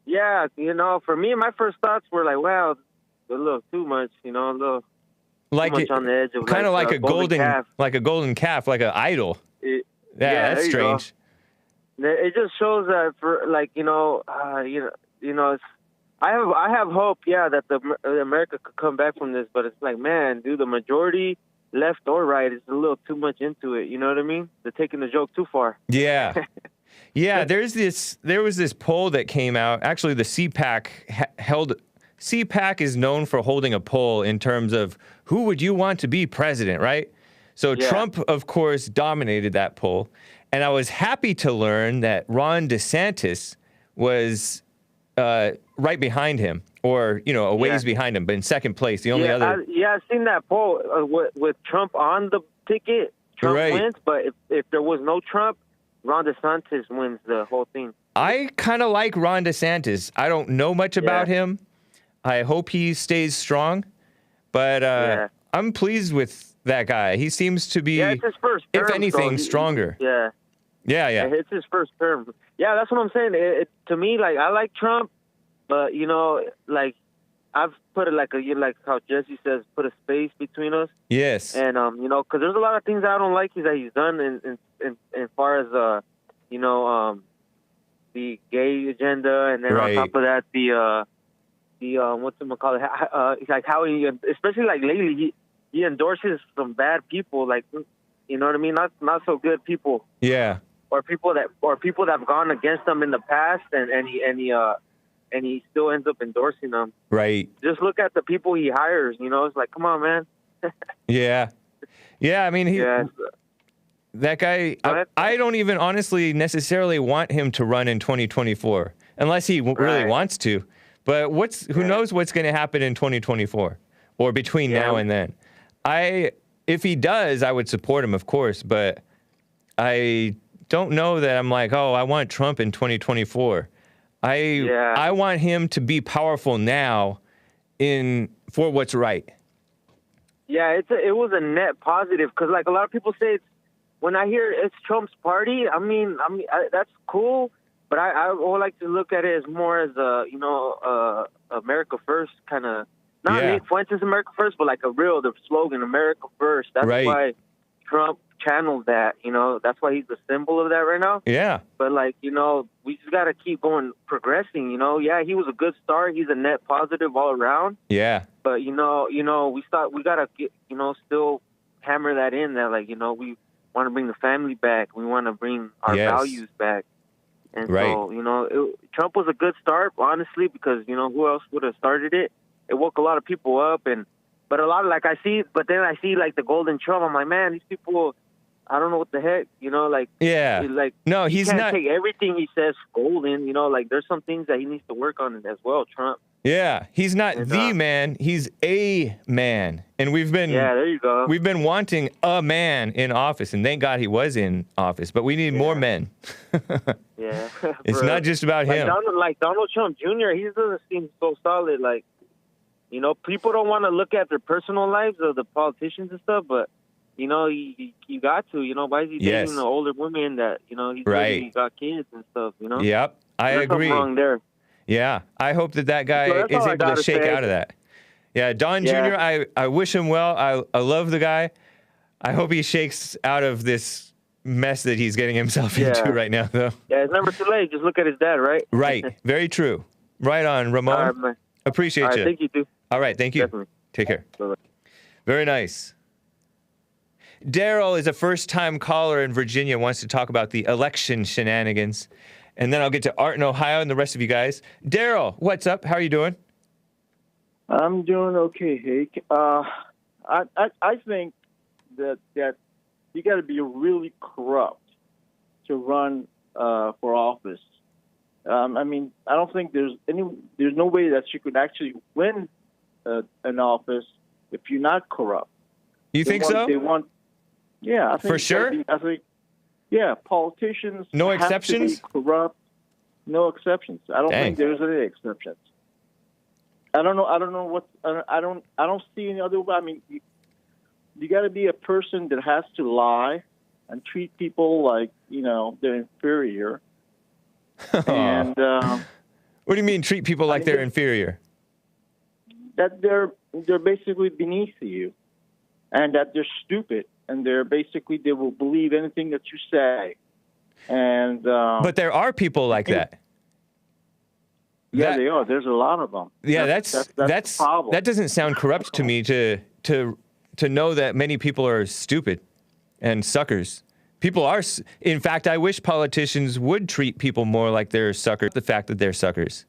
Yeah, you know, for me, my first thoughts were like, wow, a little too much, you know, a little like too much on the edge of kind of like a golden calf. like a golden calf, like an idol. Yeah, that's strange. It just shows that for like it's, I have hope, that America could come back from this, but it's like, man, dude, the majority, left or right, is a little too much into it. You know what I mean? They're taking the joke too far. Yeah. Yeah, there was this poll that came out. Actually, the CPAC CPAC is known for holding a poll in terms of who would you want to be president, right? So Trump, of course, dominated that poll. And I was happy to learn that Ron DeSantis was right behind him, or, a ways behind him, but in second place. The only other... I've seen that poll with Trump on the ticket. Trump wins, but if there was no Trump, Ron DeSantis wins the whole thing. I kind of like Ron DeSantis. I don't know much about him. I hope he stays strong, but I'm pleased with that guy. He seems to be, it's his first term, if anything, stronger. Yeah. It's his first term. Yeah, that's what I'm saying. To me, like, I like Trump, but, like, I've put it like how Jesse says, put a space between us. Yes. And, because there's a lot of things I don't like that he's done in far as, the gay agenda, and then on top of that, the like how he, especially like lately, he endorses some bad people, like, you know what I mean? Not so good people. Yeah. Or people that have gone against him in the past, and he still ends up endorsing them. Right. Just look at the people he hires. It's like, come on, man. Yeah. I mean, that guy. I don't even honestly necessarily want him to run in 2024, unless he really wants to. But who knows what's going to happen in 2024 or between now and then? If he does, I would support him, of course. But I don't know that I'm like, I want Trump in 2024. I want him to be powerful now for what's right. Yeah, it was a net positive, because like a lot of people say, when I hear it's Trump's party, I mean that's cool, but I would like to look at it as more as America First kind of, not Nate Fuentes America First, but like the slogan America First. That's why Trump channeled that. That's why he's the symbol of that right now. Yeah. But like we just gotta keep progressing. Yeah, he was a good start. He's a net positive all around. Yeah. But we gotta get still hammer that in, that like we want to bring the family back. We want to bring our values back. And so, Trump was a good start, honestly, because, who else would have started it? It woke a lot of people up, but a lot of, I see like the golden Trump. I'm like, man, these people, I don't know what the heck, no, he's not. You can't take everything he says golden, like there's some things that he needs to work on as well, Trump. Yeah, he's not the man, he's a man. And we've been there you go. We've been wanting a man in office, and thank God he was in office, but we need more men. It's not just about him. Donald Trump Jr., he doesn't seem so solid. Like, people don't want to look at their personal lives of the politicians and stuff, but you got to, why is he dating the older women that, he's got kids and stuff, Yep, I agree. There's something wrong there. Yeah, I hope that guy is able to shake out of that. Yeah, Don Jr., I wish him well. I love the guy. I hope he shakes out of this mess that he's getting himself into right now, though. Yeah, it's never too late. Just look at his dad, right? Right. Very true. Right on, Ramon. Appreciate you. Thank you, too. All right, thank you. Definitely. Take care. Bye-bye. Very nice. Darryl is a first-time caller in Virginia, wants to talk about the election shenanigans. And then I'll get to Art in Ohio and the rest of you guys. Darryl, what's up? How are you doing? I'm doing okay, Hake. I think that you got to be really corrupt to run for office. I mean, I don't think there's no way that you could actually win an office if you're not corrupt. You think so? Yeah, I think for sure. Yeah, politicians. No have exceptions. To be corrupt. No exceptions. I don't think there's any exceptions. I don't know. I don't know what. I don't see any other way. I mean, you got to be a person that has to lie and treat people like they're inferior. And what do you mean treat people like they're inferior? That they're basically beneath you, and that they're stupid, and they will believe anything that you say. And but there are people like that. Yeah, they are. There's a lot of them. Yeah, that's the problem. That doesn't sound corrupt to me to know that many people are stupid and suckers. People are. In fact, I wish politicians would treat people more like they're suckers. The fact that they're suckers.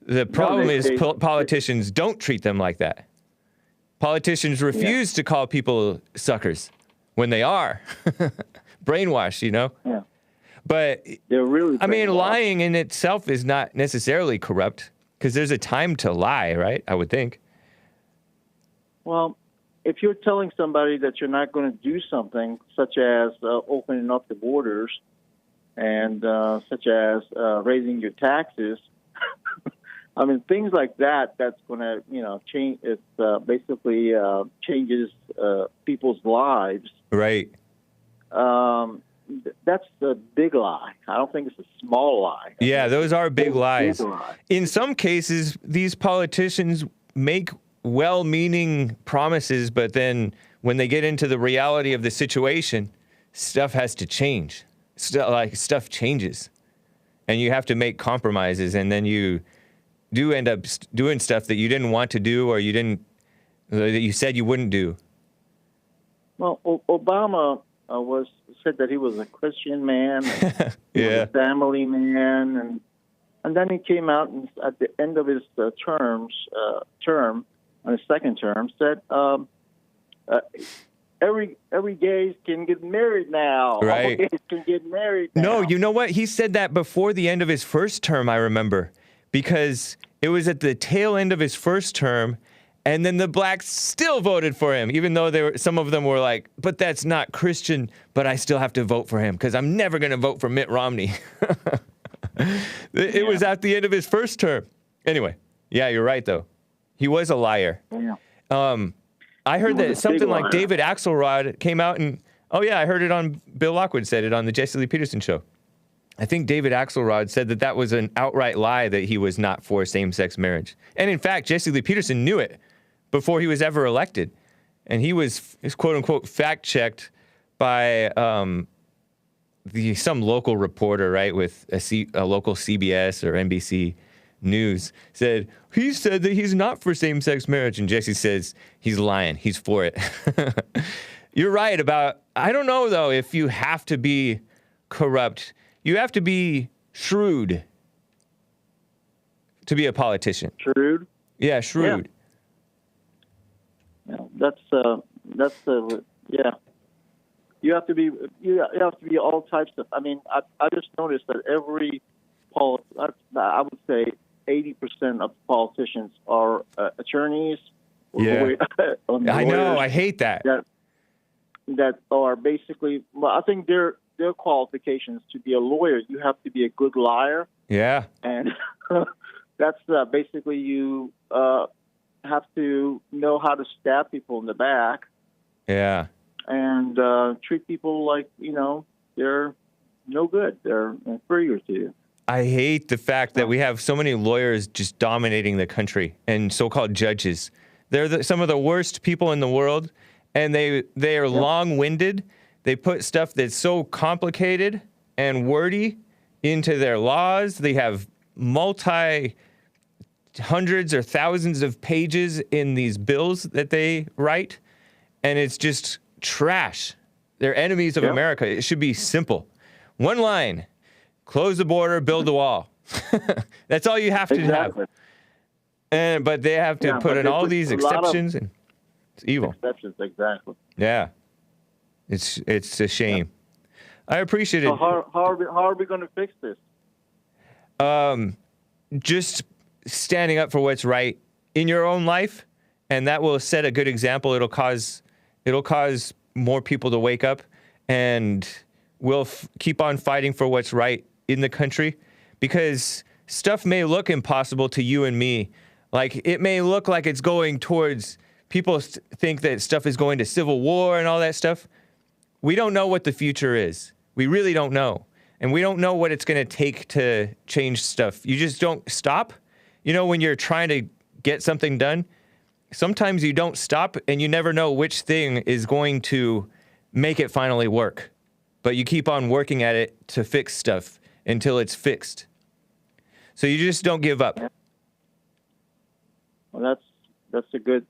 The problem is politicians don't treat them like that. Politicians refuse to call people suckers when they are brainwashed. Yeah. But they're really. I mean, lying in itself is not necessarily corrupt because there's a time to lie, right? I would think. Well, if you're telling somebody that you're not going to do something, such as opening up the borders, and such as raising your taxes, I mean things like that. That's going to change. It basically changes people's lives. Right. That's the big lie. I don't think it's a small lie. Yeah, those are big lies. In some cases, these politicians make well-meaning promises, but then when they get into the reality of the situation, stuff has to change. Stuff changes. And you have to make compromises, and then you do end up doing stuff that you didn't want to do or that you said you wouldn't do. Well, Obama said that he was a Christian man, and he was a family man, and then he came out and at the end of his term, on his second term, said every gay can get married now. Right. All gays can get married now. No, you know what? He said that before the end of his first term, I remember, because it was at the tail end of his first term. And then the blacks still voted for him, even though some of them were like, but that's not Christian, but I still have to vote for him because I'm never going to vote for Mitt Romney. It was at the end of his first term. Anyway, yeah, you're right, though. He was a liar. Yeah. I heard that something like David Axelrod came out and, I heard it on, Bill Lockwood said it on the Jesse Lee Peterson show. I think David Axelrod said that was an outright lie that he was not for same-sex marriage. And in fact, Jesse Lee Peterson knew it before he was ever elected. And he was quote-unquote fact-checked by some local reporter, right, with a local CBS or NBC News, said, he said that he's not for same-sex marriage. And Jesse says, he's lying. He's for it. You're right about, I don't know, though, if you have to be corrupt. You have to be shrewd to be a politician. Shrewd? Yeah, shrewd. Yeah. That's yeah. You have to be all types of. I mean, I just noticed that I would say 80% of politicians are attorneys. Yeah. I know. I hate that. That are basically. Well, I think their qualifications to be a lawyer. You have to be a good liar. Yeah. And that's basically you. Have to know how to stab people in the back. Yeah. And treat people like, they're no good. They're inferior to you. I hate the fact that we have so many lawyers just dominating the country and so-called judges. They're some of the worst people in the world, and they are long-winded. They put stuff that's so complicated and wordy into their laws. They have hundreds or thousands of pages in these bills that they write, and it's just trash. They're enemies of America. It should be simple. One line, close the border, build the wall. That's all you have to have. But they have to put in all these exceptions, and it's evil. Exceptions, exactly. Yeah. It's a shame. I appreciate it. So how are we going to fix this? Just standing up for what's right in your own life, and that will set a good example. It'll cause more people to wake up, and we'll keep on fighting for what's right in the country, because stuff may look impossible to you and me. Like, it may look like it's going towards, people think that stuff is going to civil war and all that stuff. We don't know what the future is. We really don't know. And we don't know what it's going to take to change stuff. You just don't stop. You know, when you're trying to get something done, sometimes you don't stop, and you never know which thing is going to make it finally work. But you keep on working at it to fix stuff until it's fixed. So you just don't give up. Well, that's a good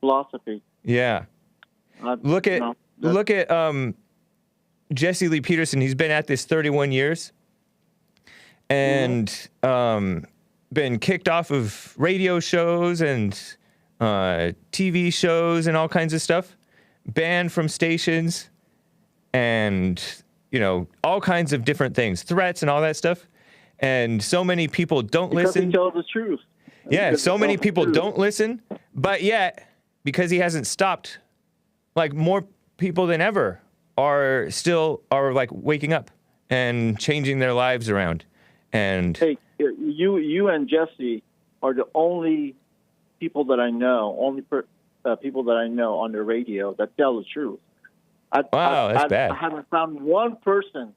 philosophy. Yeah. Look at Jesse Lee Peterson. He's been at this 31 years and been kicked off of radio shows and TV shows and all kinds of stuff, banned from stations, and, you know, all kinds of different things, threats and all that stuff. And so many people don't listen. He tells the truth. Yeah, so many people don't listen, but yet, because he hasn't stopped, like, more people than ever are like waking up and changing their lives around. And hey, you and Jesse are the only people that I know, people that I know on the radio that tell the truth. That's bad. I haven't found one person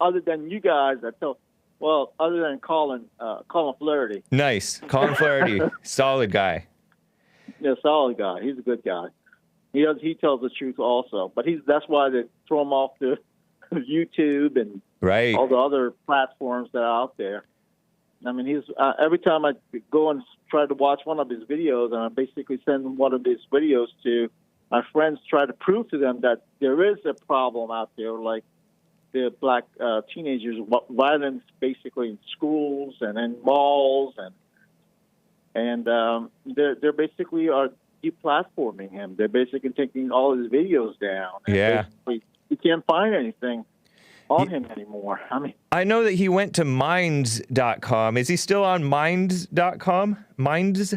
other than you guys that tell. Well, other than Colin Flaherty. Nice, Colin Flaherty, solid guy. Yeah, solid guy. He's a good guy. He tells the truth also, but that's why they throw him off the YouTube and all the other platforms that are out there. I mean, he's every time I go and try to watch one of his videos, and I basically send one of his videos to my friends, try to prove to them that there is a problem out there, like the black teenagers, violence basically in schools and in malls, and they're basically are deplatforming him. They're basically taking all his videos down. Yeah, you can't find anything on him anymore. I mean, I know that he went to Minds.com. Is he still on Minds.com? Minds?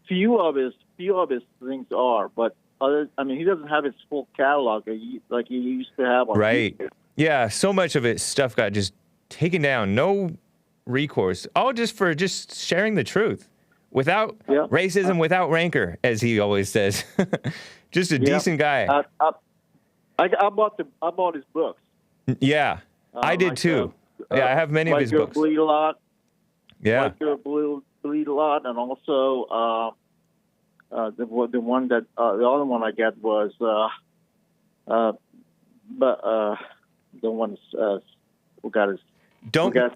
Few of his things are, but he doesn't have his full catalog like he used to have on YouTube. Yeah, so much of it stuff got just taken down. No recourse. All just for just sharing the truth. Without racism, without rancor, as he always says. Just a decent guy. I bought his books. Yeah, I did too. I have many of his books. Bleed a Lot. Yeah. White Girl Bleed a Lot, and also the one that the other one I got was the one forgot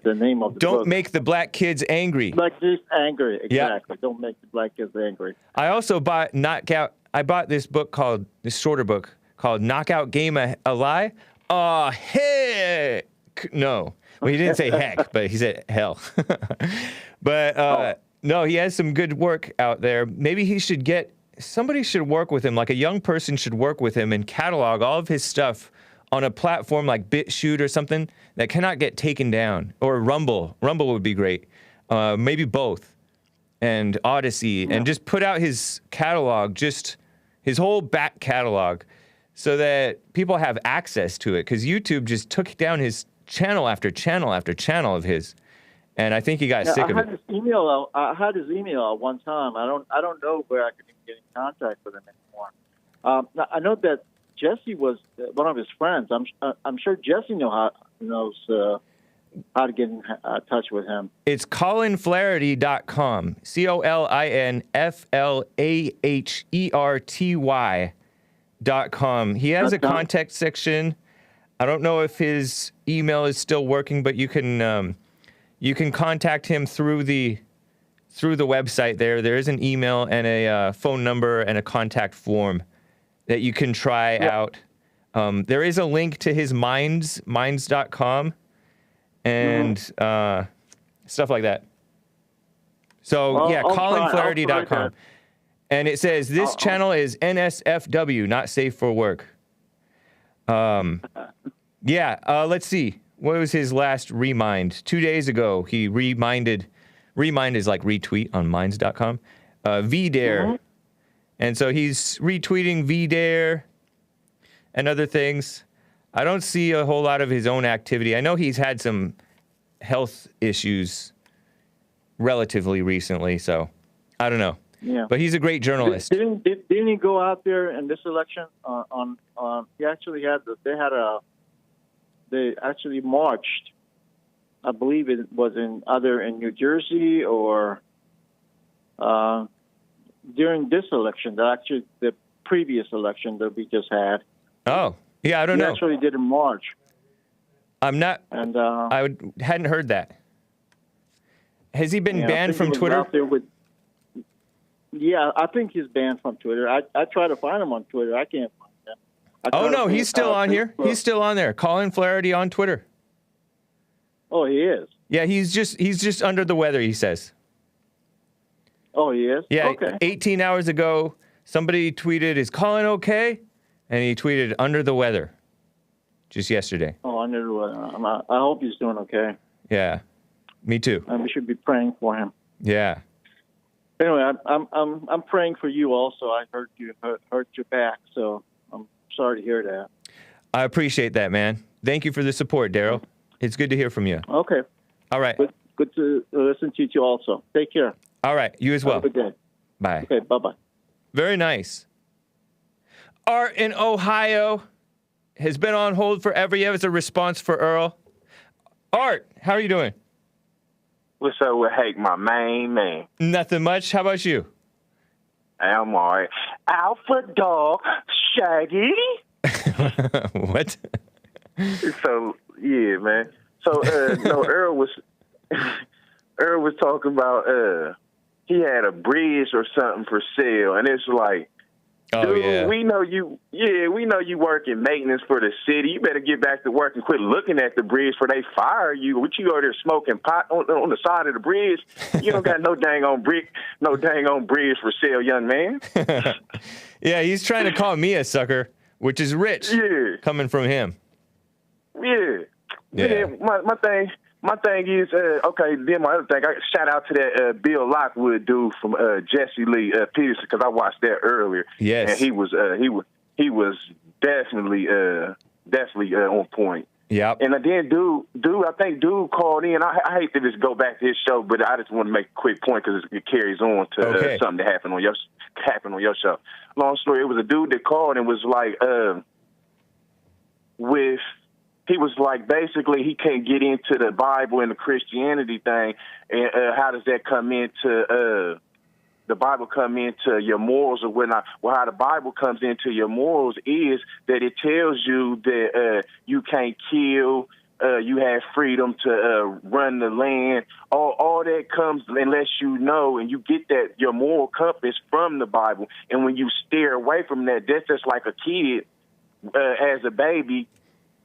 the name of the Don't book. Make the Black Kids Angry. Black Kids Angry, exactly. Don't make the black kids angry. I also bought I bought this shorter book called Knockout Game a Lie. Oh, heck no. Well, he didn't say heck, but he said hell. But no, he has some good work out there. Maybe somebody should work with him, like a young person should work with him and catalog all of his stuff on a platform like BitChute or something that cannot get taken down, or Rumble. Rumble would be great. Maybe both, and Odyssey, and just put out his catalog, just his whole back catalog, so that people have access to it. Because YouTube just took down his channel after channel after channel of his, and I think he got sick of it. I had his email at one time. I don't know where I could even get in contact with him anymore. I know that Jesse was one of his friends. I'm sure Jesse knows how to get in touch with him. It's ColinFlaherty.com. ColinFlaherty.com. He has a contact section. I don't know if his email is still working, but you can contact him through the through the website there is an email and a phone number and a contact form that you can try out. There is a link to his minds.com and stuff like that. So, callinflaherty.com. And it says, this channel is NSFW, not safe for work. Let's see. What was his last remind? 2 days ago, he reminded. Remind is like retweet on minds.com. VDare. And so he's retweeting VDare and other things. I don't see a whole lot of his own activity. I know he's had some health issues relatively recently, so I don't know. Yeah. But he's a great journalist. Didn't he go out there in this election he actually had they actually marched. I believe it was in New Jersey or during this election, the previous election that we just had. Oh, yeah, I don't know. He actually did a march. I'm not, and hadn't heard that. Has he been banned from Twitter? I think he's banned from Twitter. I try to find him on Twitter. I can't find him. Oh, no, he's still on here. He's still on there. Colin Flaherty on Twitter. Oh, he is? Yeah, he's just under the weather, he says. Oh, he is? Yeah, okay. 18 hours ago, somebody tweeted, "Is Colin okay?" And he tweeted, "Under the weather," just yesterday. Oh, under the weather. I hope he's doing okay. Yeah, me too. And we should be praying for him. Yeah. Anyway, I'm praying for you also. I hurt your back, so I'm sorry to hear that. I appreciate that, man. Thank you for the support, Darryl. It's good to hear from you. Okay. All right. Good to listen to you also. Take care. All right. You as well. Have a good day. Bye. Okay, bye-bye. Very nice. Art in Ohio has been on hold forever. You have a response for Earl. Art, how are you doing? What's up with Hake, my main man? Nothing much. How about you? I'm all right. Alpha dog, Shaggy. What? So, yeah, man. So, Earl was talking about he had a bridge or something for sale, and it's like, dude, we know you work in maintenance for the city. You better get back to work and quit looking at the bridge before they fire you. What you over there smoking pot on the side of the bridge? You don't got no dang on bridge for sale, young man. Yeah, he's trying to call me a sucker, which is rich coming from him. Yeah. My thing is, okay, then my other thing, I shout out to that Bill Lockwood dude from Jesse Lee Peterson, because I watched that earlier. Yes. And he was definitely on point. Yep. And then dude called in. I hate to just go back to his show, but I just want to make a quick point because it carries on to something that happened on your show. Long story, it was a dude that called and was like, he was like, basically, he can't get into the Bible and the Christianity thing, and how does that come into the Bible come into your morals or whatnot? Well, how the Bible comes into your morals is that it tells you that you can't kill, you have freedom to run the land. All that comes unless you know and you get that your moral compass from the Bible. And when you steer away from that, that's just like a kid as a baby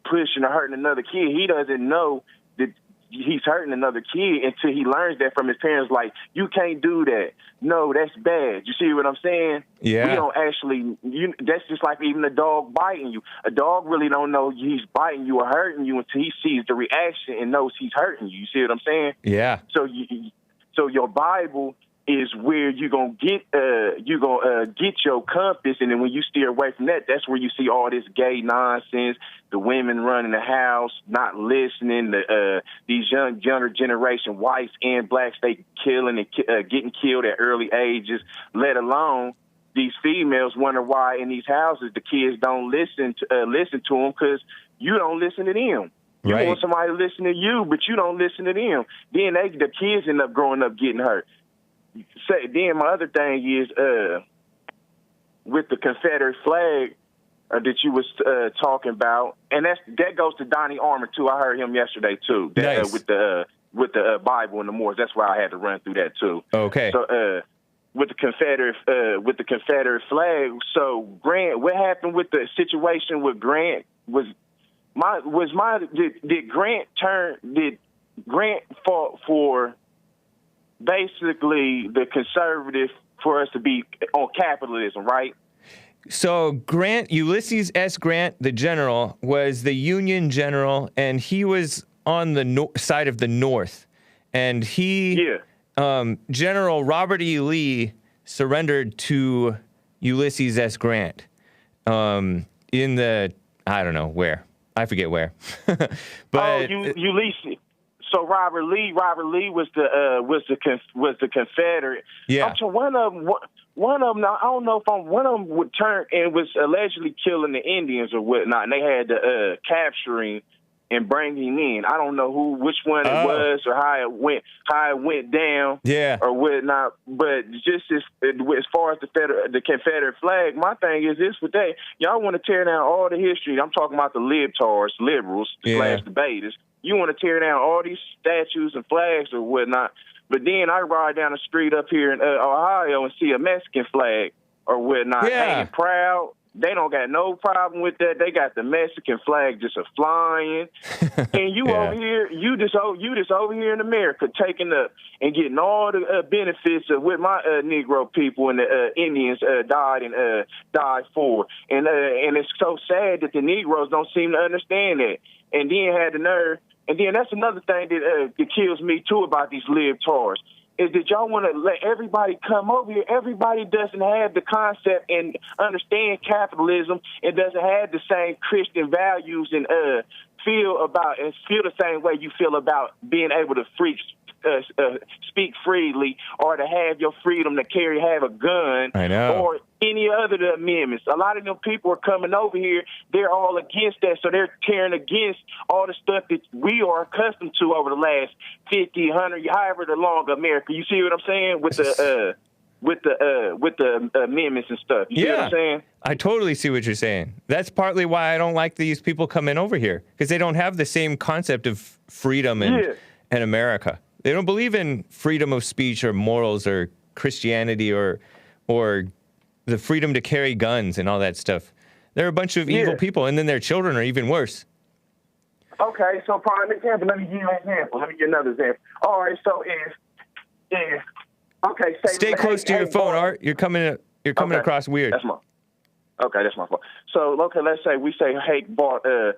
pushing or hurting another kid. He doesn't know that he's hurting another kid until he learns that from his parents. Like, you can't do that. No, that's bad. You see what I'm saying? Yeah. We don't actually. That's just like even a dog biting you. A dog really don't know he's biting you or hurting you until he sees the reaction and knows he's hurting you. You see what I'm saying? Yeah. So your Bible is where you're gonna get your compass, and then when you steer away from that, that's where you see all this gay nonsense, the women running the house, not listening, these younger generation whites and blacks, they killing and getting killed at early ages, let alone these females wonder why in these houses the kids don't listen to them because you don't listen to them. You want somebody to listen to you, but you don't listen to them. Then the kids end up growing up getting hurt. Then my other thing is with the Confederate flag that you was talking about, and that goes to Donnie Armour too. I heard him yesterday too. Nice. With the Bible and the Moors. That's why I had to run through that too. Okay. So with the Confederate flag. So Grant, what happened with the situation with Grant? Did Grant fought for basically the conservative for us to be on capitalism, right? So Grant, Ulysses S. Grant, the general, was the Union general, and he was on the side of the North. And General Robert E. Lee surrendered to Ulysses S. Grant in the, I don't know where. I forget where. But Ulysses. So Robert Lee was the Confederate. Yeah. So one of them. Now, I don't know if one of them would turn and was allegedly killing the Indians or whatnot, and they had to capture him and bring him in. I don't know which one it was or how it went down. Yeah. Or whatnot. But just as far as the Confederate flag, my thing is this: with that, y'all want to tear down all the history. I'm talking about the libtards, liberals, / debaters. You want to tear down all these statues and flags or whatnot, but then I ride down the street up here in Ohio and see a Mexican flag or whatnot. Yeah. Ain't proud. They don't got no problem with that. They got the Mexican flag just flying, and you over here, you just over here in America taking up and getting all the benefits of what my Negro people and the Indians died for, and it's so sad that the Negroes don't seem to understand that, and then had the nerve. And then that's another thing that kills me, too, about these libtards, is that y'all want to let everybody come over here. Everybody doesn't have the concept and understand capitalism and doesn't have the same Christian values and feel the same way you feel about being able to speak freely or to have your freedom to have a gun. I know. Or any other amendments. A lot of them people are coming over here. They're all against that, so they're tearing against all the stuff that we are accustomed to over the last 50, 100, however long America. You see what I'm saying with the amendments and stuff. You see what I'm saying? I totally see what you're saying. That's partly why I don't like these people coming over here, because they don't have the same concept of freedom in America. They don't believe in freedom of speech or morals or Christianity or the freedom to carry guns and all that stuff. They're a bunch of evil people, and then their children are even worse. Okay, so prime example. Let me give you an example. Let me give another example. All right, so if stay close to your phone, Art. You're coming across weird. That's my fault. So, let's say Hake bought a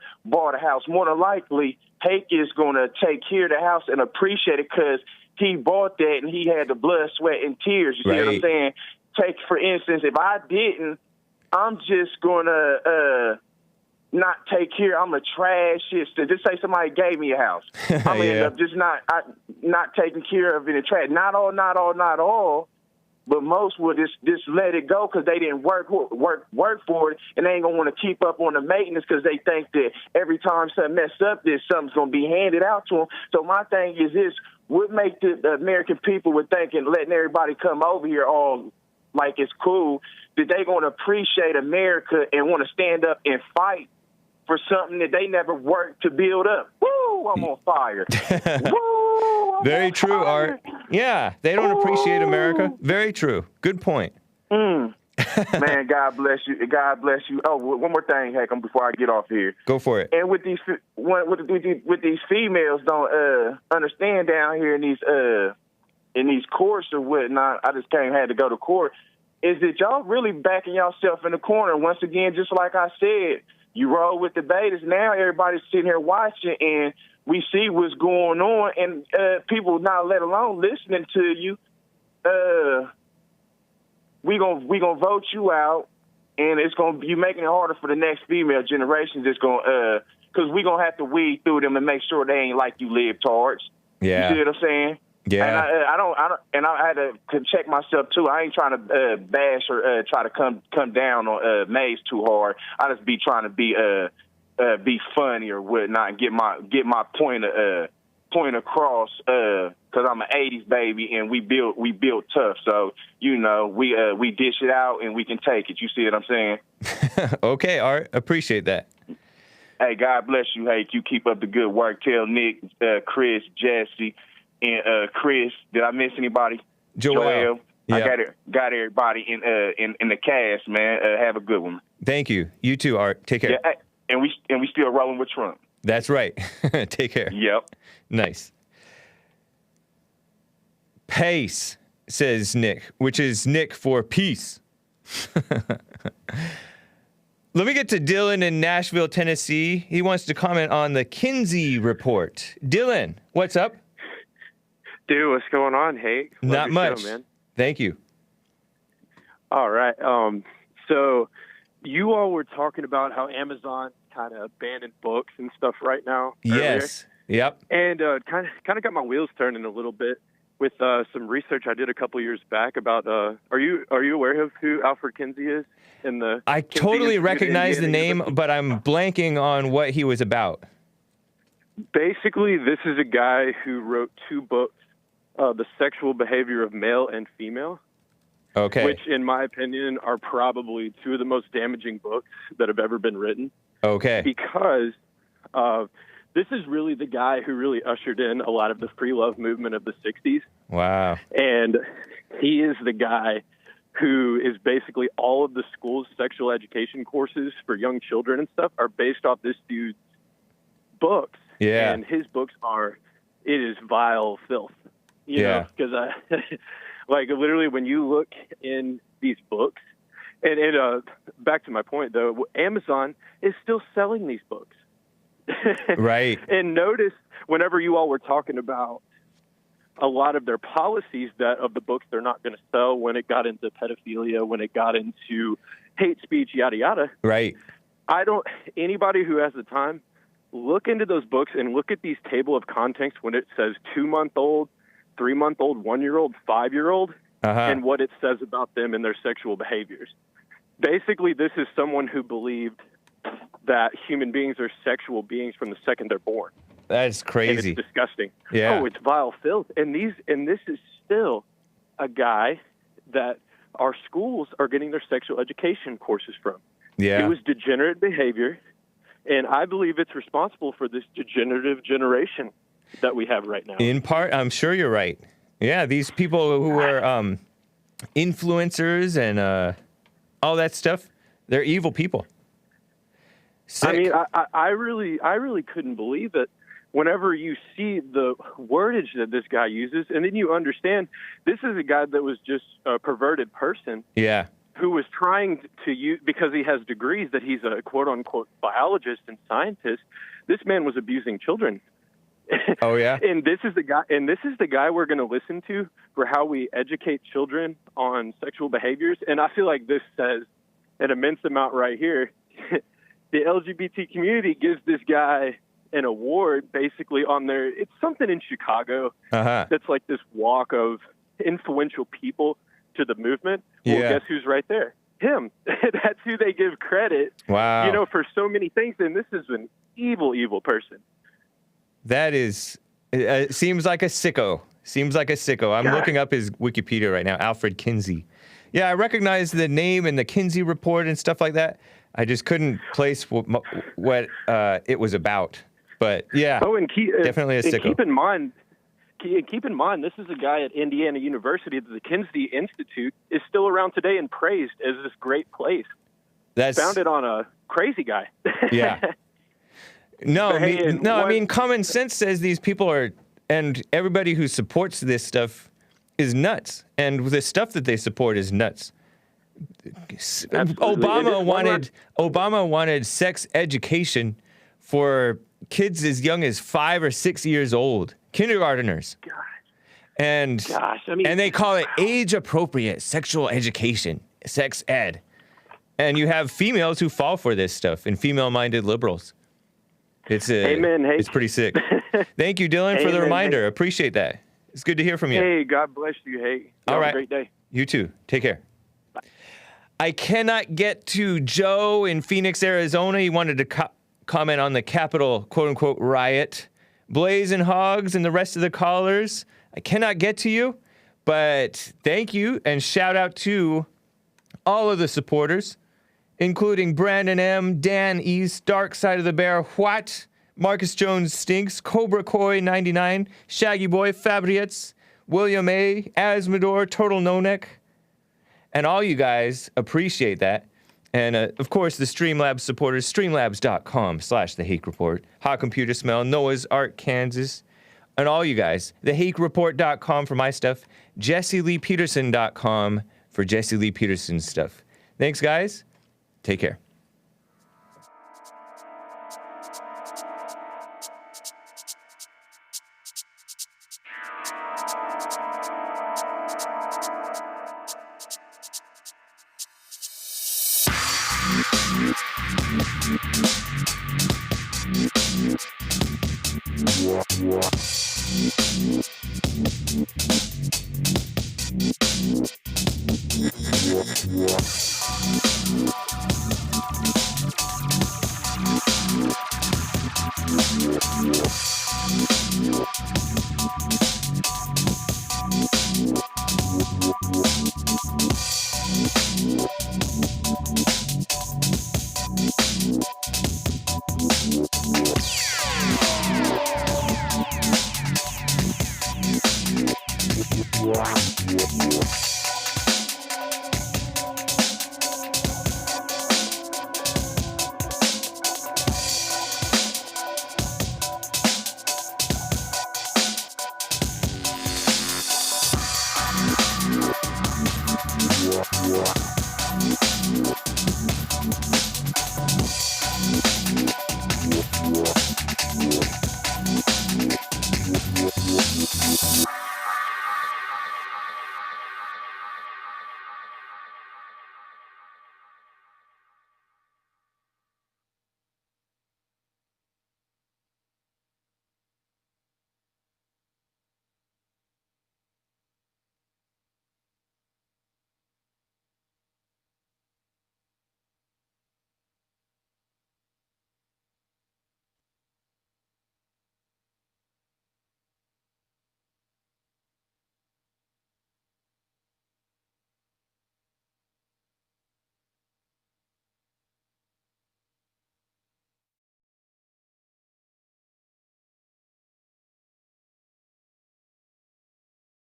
house. More than likely, Hake is going to take care of the house and appreciate it because he bought that and he had the blood, sweat, and tears. You see what I'm saying? Take, for instance, if I didn't, I'm just going to not take care. I'm a trash shit. So just say somebody gave me a house. I'm going to end up just not taking care of it and trash. Not all. But most will just let it go because they didn't work for it, and they ain't gonna want to keep up on the maintenance because they think that every time something messed up, something's gonna be handed out to them. So my thing is this: what make the American people with thinking letting everybody come over here all like it's cool, that they gonna appreciate America and want to stand up and fight for something that they never worked to build up? Woo! I'm on fire. Woo! Very true, Art. Yeah, they don't appreciate America. Very true. Good point. Man, God bless you. God bless you. Oh, one more thing, Hake, before I get off here. Go for it. And with these females don't understand down here in these courts or whatnot, I just had to go to court, is that y'all really backing yourself in the corner. Once again, just like I said, you roll with the betas. Now everybody's sitting here watching, and we see what's going on, and people not let alone listening to you. We gonna vote you out, and it's gonna be making it harder for the next female generation. Just gonna because we gonna have to weed through them and make sure they ain't like you libtards. Yeah, you see what I'm saying? Yeah, and I had to check myself too. I ain't trying to bash or try to come down on Maze too hard. I just be trying to be funny or whatnot and get my point across. Because I'm an '80s baby and we built tough. So we dish it out and we can take it. You see what I'm saying? Okay, Art. Appreciate that. Hey, God bless you, Hake. You keep up the good work. Tell Nick, Chris, Jesse, and Chris. Did I miss anybody? Joel. Yeah. I got everybody in the cast, man. Have a good one. Thank you. You too, Art. Take care. Yeah, and we still rolling with Trump. That's right. Take care. Yep. Nice. Pace, says Nick, which is Nick for peace. Let me get to Dylan in Nashville, Tennessee. He wants to comment on the Kinsey report. Dylan, what's up? Dude, what's going on, Hake? Not much. Show, man. Thank you. All right. So you all were talking about how Amazon kind of abandoned books and stuff right now. Yes. Earlier. Yep. And kind of got my wheels turning a little bit with some research I did a couple years back about. Are you aware of who Alfred Kinsey is? I totally recognize the name, but I'm blanking on what he was about. Basically, this is a guy who wrote 2 books, The Sexual Behavior of Male and Female. Okay. Which, in my opinion, are probably 2 of the most damaging books that have ever been written. Okay. Because this is really the guy who really ushered in a lot of the free love movement of the 60s. Wow. And he is the guy who is basically all of the school's sexual education courses for young children and stuff are based off this dude's books. Yeah. And his books it is vile filth. You know, because like literally when you look in these books, and back to my point though, Amazon is still selling these books. Right. And notice whenever you all were talking about a lot of their policies of the books they're not going to sell, when it got into pedophilia, when it got into hate speech, yada, yada. Right. Anybody who has the time, look into those books and look at these table of contents when it says 2-month-old, 3-month-old, 1-year-old, 5-year-old, and what it says about them and their sexual behaviors. Basically, this is someone who believed that human beings are sexual beings from the second they're born. That's crazy. And it's disgusting. Yeah. Oh, it's vile filth. And this is still a guy that our schools are getting their sexual education courses from. Yeah. It was degenerate behavior, and I believe it's responsible for this degenerative generation that we have right now. In part, I'm sure you're right. Yeah, these people who are influencers and all that stuff, they're evil people. Sick. I mean, I really couldn't believe it whenever you see the wordage that this guy uses, and then you understand this is a guy that was just a perverted person. Yeah. Who was trying to use, because he has degrees that he's a quote-unquote biologist and scientist, this man was abusing children. Oh, yeah? And this is the guy we're going to listen to for how we educate children on sexual behaviors. And I feel like this says an immense amount right here. The LGBT community gives this guy an award basically on it's something in Chicago that's like this walk of influential people to the movement. Well, guess who's right there? Him. That's who they give credit. Wow. You know, for so many things. And this is an evil, evil person. That is, seems like a sicko. I'm looking up his Wikipedia right now, Alfred Kinsey. Yeah, I recognize the name and the Kinsey report and stuff like that. I just couldn't place what it was about. But yeah, definitely a sicko. Keep in mind, this is a guy at Indiana University that the Kinsey Institute is still around today and praised as this great place. That's founded on a crazy guy. Yeah. I mean, common sense says these people are, and everybody who supports this stuff is nuts. And the stuff that they support is nuts. Obama wanted sex education for kids as young as 5 or 6 years old, kindergarteners. And they call it age-appropriate sexual education, sex ed. And you have females who fall for this stuff and female-minded liberals. Amen, Hake. It's pretty sick. Thank you, Dylan, for the reminder. Hake. Appreciate that. It's good to hear from you. Hey, God bless you, Hake. All right. Have a great day. You too. Take care. Bye. I cannot get to Joe in Phoenix, Arizona. He wanted to comment on the Capitol, quote-unquote, riot. Blaze and Hogs and the rest of the callers. I cannot get to you, but thank you and shout out to all of the supporters including Brandon M., Dan East, Dark Side of the Bear, What, Marcus Jones Stinks, Cobra Koi 99, Shaggy Boy, Fabriets, William A., Asmodor, Total No Neck, and all you guys appreciate that. And, of course, the Streamlabs supporters, streamlabs.com/The Hake Report, Hot Computer Smell, Noah's Ark, Kansas, and all you guys. TheHakeReport.com for my stuff, JesseLeePeterson.com for Jesse Lee Peterson's stuff. Thanks, guys. Take care.